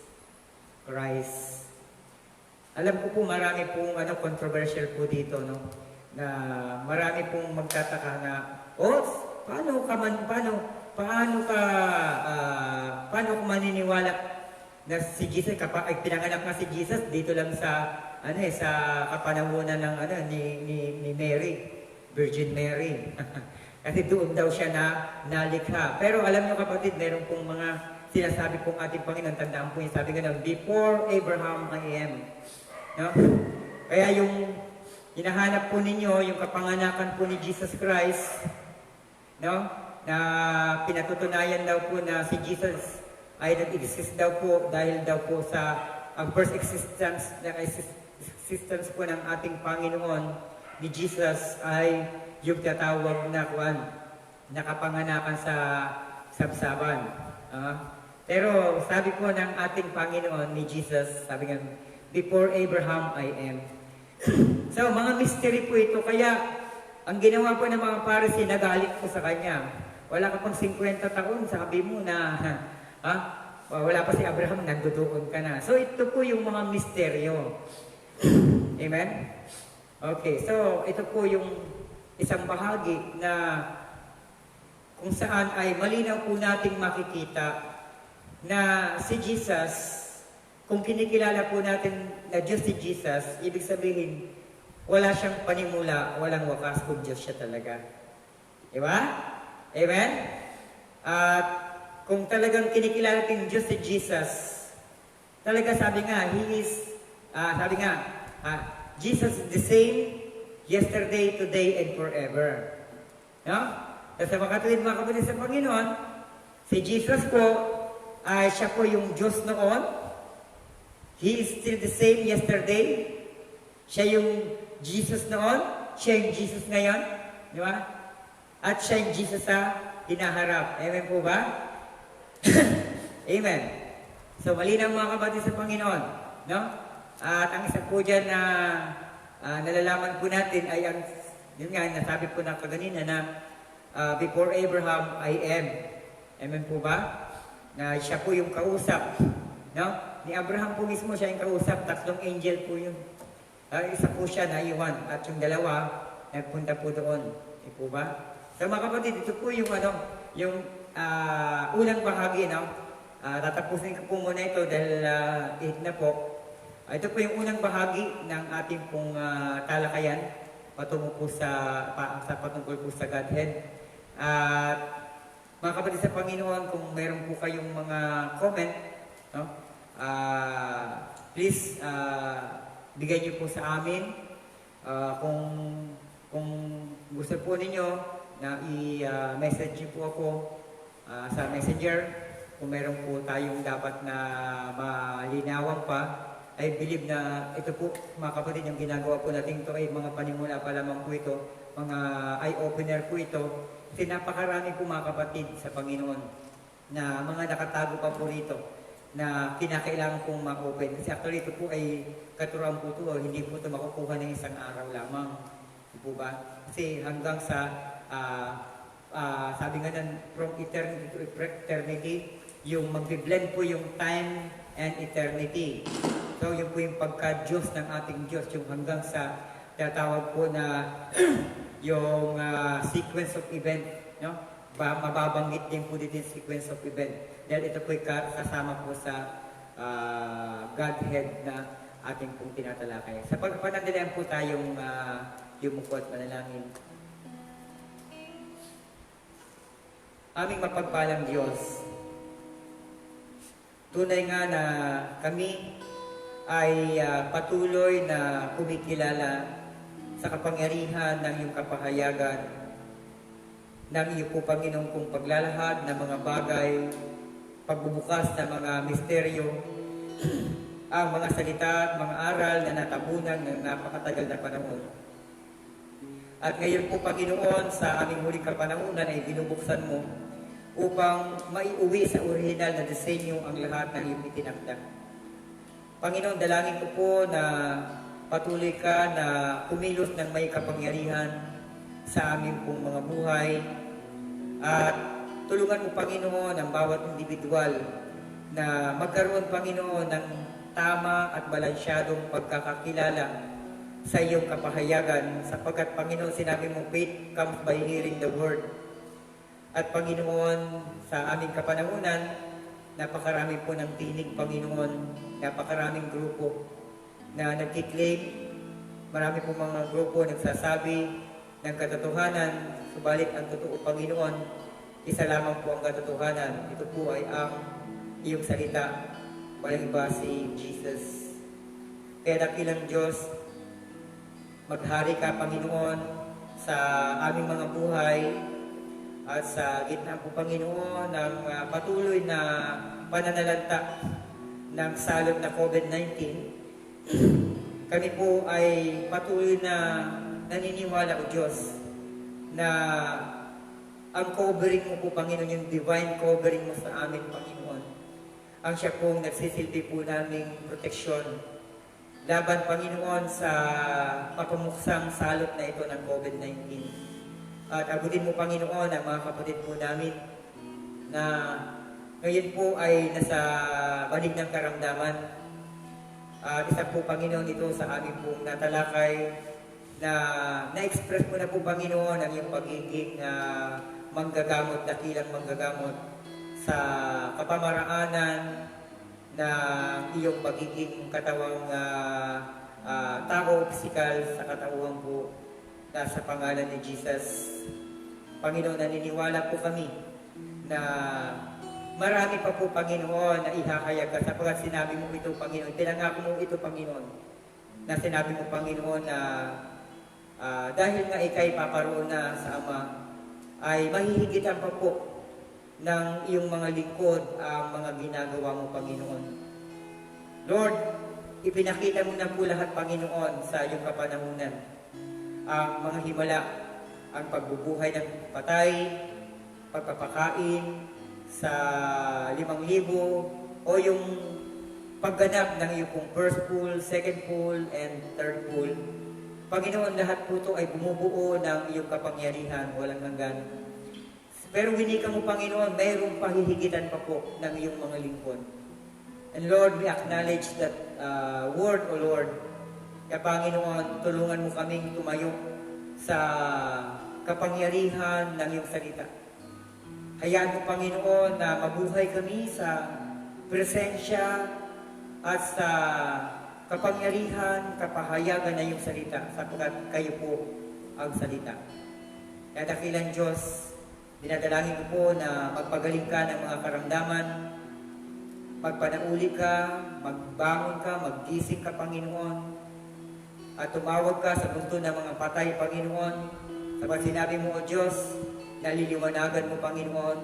Christ. Alam ko po, marami pong controversial po dito, no? Na marami pong magtataka na, paano ka maniniwala na si Jesus, ay pinanganak nga si Jesus dito lang sa sa kapanahunan ng ni Mary, Virgin Mary. Kasi doon daw siya nalikha. Pero alam niyo kapatid, meron pong mga sinasabi pong ating Panginoon, tandaan po yung sabi nga, before Abraham I am. No? Kaya yung hinahanap po ninyo, yung kapanganakan po ni Jesus Christ, no? Na pinatutunayan daw po na si Jesus ay nag-exist daw po dahil daw po sa ang first existence po ng ating Panginoon ni Jesus ay yung tatawag na nakapanganakan sa sabsaban. Pero sabi po ng ating Panginoon ni Jesus, sabi nga, before Abraham I am. So mga mystery po ito, kaya ang ginawa po ng mga Pharisee, nagalit po sa kanya. Wala ka pang 50 taon, sabi mo na wala pa si Abraham, nagduduon ka na. So ito po yung mga misteryo. Amen? Okay, so ito po yung isang bahagi na kung saan ay malinaw po nating makikita na si Jesus, kung kinikilala po natin na Diyos si Jesus, ibig sabihin, wala siyang panimula, walang wakas kung Diyos siya talaga. Diba? Amen? At kung talagang kinikilala natin Diyos si Jesus, talaga sabi nga, Jesus is the same yesterday, today, and forever. No? At sa mga kapatid sa Panginoon, si Jesus po, siya po yung Diyos noon. He is still the same yesterday. Siya yung Jesus noon. Siya yung Jesus ngayon. Di ba? At siya yung Jesus sa hinaharap. Amen po ba? Amen. So, malinaw mga kapatid sa Panginoon. No? At ang isa po dyan na nalalaman po natin ay ang, yun nga, nasabi po na kaganina na before Abraham, I am. Amen po ba? Na siya po yung kausap. No? Ni Abraham po mismo siya yung kausap. 3 angel po yun. Isa po siya na iwan. At yung dalawa, nagpunta po doon. Di po ba? So mga kapatid, ito po yung yung unang bahagi, no? Tatapusin ko po muna ito dahil 8 na po. Ito po yung unang bahagi ng ating pong talakayan patungkol po patungkol po sa Godhead. At mga kapatid sa Panginoon, kung meron po kayong mga comment, no? Please bigay niyo po sa amin. Kung gusto po ninyo na i-message niyo po ako sa messenger, kung meron po tayong dapat na malinawan pa, I believe na ito po, mga kapatid, yung ginagawa po natin ito ay mga panimula pa lamang po ito, mga eye-opener po ito. Kasi napakarami po mga kapatid sa Panginoon na mga nakatago pa po rito na kinakailangan pong ma-open. Kasi actually ito po ay katuruan po ito, hindi po ito makukuha ng isang araw lamang. Di po ba? Kasi hanggang sa, sabi nga nan, from eternity to eternity, yung magbi-blend po yung time and eternity. So yun po yung pagka-Diyos ng ating Diyos, yung hanggang sa tatawag po na yung sequence of event, no? Mababanggit din po dito yung sequence of event. Dahil ito po kasama po sa Godhead na ating pong tinatalakay. Sa pagpanandalian po tayong yumuko at manalangin. Aming mapagpalang Diyos, tunay nga na kami ay patuloy na kumikilala sa kapangyarihan ng iyong kapahayagan, ng iyo po Panginoon kong paglalahad ng mga bagay, pagbubukas ng mga misteryo, ang mga salita at mga aral na natabunan ng napakatagal na panahon. At ngayon po Panginoon, sa aming huling kapanahunan ay binubuksan mo upang maiuwi sa original na disenyo ang lahat ng iyong itinakda. Panginoon, dalangin ko po na patuloy ka na kumilos ng may kapangyarihan sa aming pong mga buhay at tulungan mo Panginoon ang bawat individual na magkaroon Panginoon ng tama at balansyadong pagkakakilala sa iyong kapahayagan sapagkat Panginoon sinabi mo faith comes by hearing the word. At Panginoon, sa aming kapanahunan, napakarami po ng tinig Panginoon, napakaraming grupo na nagkiklaim, marami po mga grupo nagsasabi ng katotohanan, subalit ang totoo Panginoon, isa lamang po ang katotohanan. Ito po ay ang iyong salita, walang iba si Jesus. Kaya dakilang Diyos, maghari ka Panginoon sa aming mga buhay at sa gitna po Panginoon ng patuloy na pananalanta ng salot na COVID-19. Kami po ay patuloy na naniniwala o Diyos na ang covering mo po Panginoon, yung divine covering mo sa amin Panginoon, ang siya pong nagsisilbi po naming proteksyon laban Panginoon sa papumuksang salot na ito ng COVID-19. At abutin mo Panginoon ang mga kapatid po namin na ngayon po ay nasa banig ng karamdaman. Isa po Panginoon ito sa aming pong natalakay na na-express mo na po Panginoon ang iyong pagiging manggagamot, dakilang manggagamot sa kapamaraanan na iyong pagiging katawang tao, physical sa katawang po na sa pangalan ni Jesus. Panginoon, naniniwala po kami na marami pa po Panginoon na ihahayag ka sapagkat sinabi mo ito Panginoon, pinangako mo ito Panginoon, na sinabi mo Panginoon na dahil nga ikay paparoon na sa Ama, ay mahihigitan pa po ng iyong mga lingkod ang mga ginagawa mo, Panginoon. Lord, ipinakita mo na po lahat, Panginoon, sa iyong kapanahunan. Ang mga himala, ang pagbubuhay ng patay, pagpapakain sa 5,000, o yung pagganap ng iyong first pool, second pool, and third pool. Panginoon, lahat po ito ay bumubuo ng iyong kapangyarihan, walang hanggan. Pero winika mo, Panginoon, mayroong pahihigitan pa po ng iyong mga lingkod. And Lord, we acknowledge that word, O Lord. Kaya Panginoon, tulungan mo kaming tumayo sa kapangyarihan ng iyong salita. Hayaan mo, Panginoon, na mabuhay kami sa presensya at sa kapangyarihan, kapahayagan na iyong salita, sapagkat kayo po ang salita. Kaya dakilang Diyos, dinadalangin ko po na magpagaling ka ng mga karamdaman, magpanauli ka, magbangon ka, maggising ka, Panginoon, at tumawag ka sa bunto ng mga patay, Panginoon, sapagkat sinabi mo, O Diyos, naliliwanagan mo, Panginoon,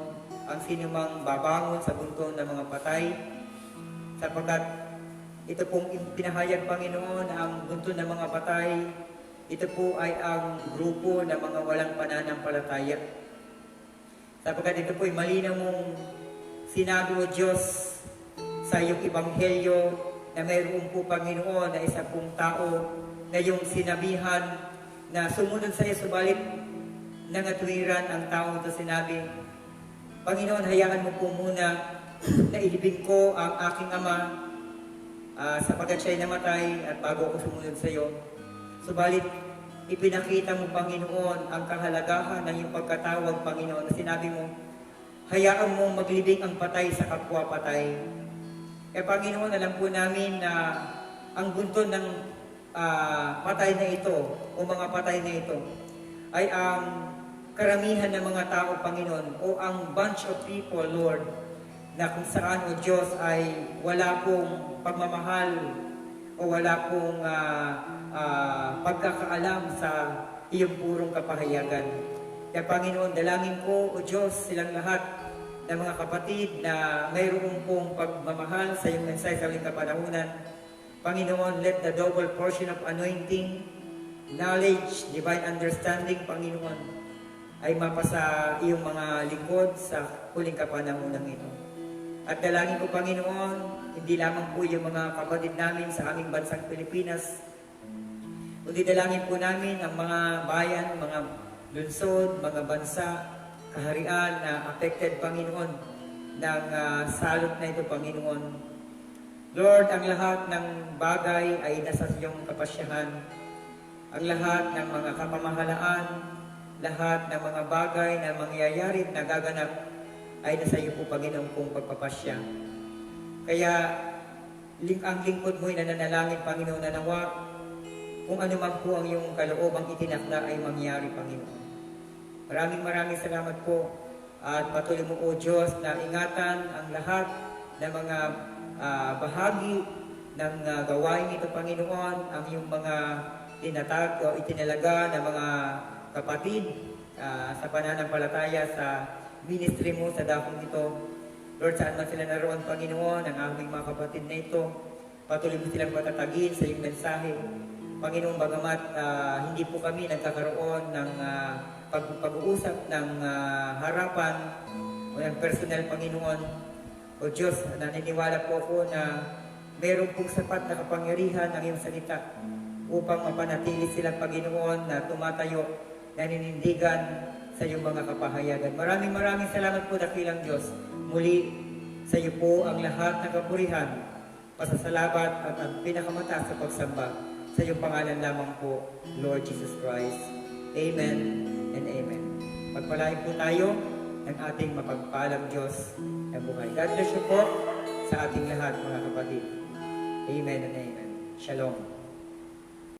ang sinumang babangon sa bunton ng mga patay, sapagkat ito pong pinahayag, Panginoon, ang bunton ng mga patay, ito po ay ang grupo ng mga walang pananampalataya. Sapagkat ito po ay malinaw mong sinabi, O Diyos, sa iyong ebanghelyo na mayroon po, Panginoon, na isa pong tao na iyong sinabihan na sumunod sa iyo, subalit nangatwiran ang tao ito sinabi, Panginoon, hayaan mo po muna na ilibing ko ang aking ama sapagkat siya'y namatay at bago ako sumunod sa iyo. Subalit, ipinakita mo, Panginoon, ang kahalagahan ng iyong pagkatawag, Panginoon, na sinabi mo, hayaan mo maglibing ang patay sa kapwa-patay. Panginoon, alam po namin na ang bunton ng patay na ito o mga patay na ito ay ang karamihan ng mga tao, Panginoon, o ang bunch of people, Lord, na kung saan, O Diyos, ay wala pong pagmamahal o wala pong pagkakaalam sa iyong purong kapahayagan. Kaya, Panginoon, dalangin ko, O Diyos, silang lahat ng mga kapatid na mayroon pong pagmamahal sa iyong mensahe sa huling kapanahunan. Panginoon, let the double portion of anointing, knowledge, divine understanding, Panginoon, ay mapasa iyong mga lingkod sa huling kapanahunan ito. At dalangin ko, Panginoon, hindi lamang po yung mga kapatid namin sa aming bansang Pilipinas, kundi dalangin po namin ang mga bayan, mga lungsod, mga bansa, kaharian na affected, Panginoon, ng salot na ito, Panginoon. Lord, ang lahat ng bagay ay nasa iyong kapasyahan. Ang lahat ng mga kapamahalaan, lahat ng mga bagay na mangyayari at nagaganap ay nasa iyo po, Panginoon, kong pagpapasya. Kaya, ang lingkod mo'y nananalangin, Panginoon, na nawa, kung ano man po ang iyong kaloobang itinakda ay mangyari, Panginoon. Maraming salamat po at patuloy mo, O Diyos, na ingatan ang lahat ng mga bahagi ng gawain ito, Panginoon, ang iyong mga tinatag o itinalaga ng mga kapatid sa pananampalataya sa ministry mo sa dakong ito. Lord, saan man sila naroon, Panginoon, ang aming mga kapatid na ito, patuloy mo silang patatagin sa iyong mensahe. Panginoon, bagamat hindi po kami nagkakaroon ng pag-uusap ng harapan o ng personal, Panginoon, o Diyos, naniniwala po ako na mayroon pong sapat na kapangyarihan ng iyong salita upang mapanatili sila, Panginoon, na tumatayo, naninindigan sa iyong mga kapahayagan. Maraming salamat po, dakilang Diyos. Muli, sa iyo po ang lahat ng kapurihan, pasasalamat at ang pinakamataas sa pagsamba. Sa iyong pangalan lamang po, Lord Jesus Christ. Amen and amen. Pagpalain po tayo ng ating mapagpalang Diyos na buhay. God bless you po sa ating lahat, mga kapatid. Amen and amen. Shalom.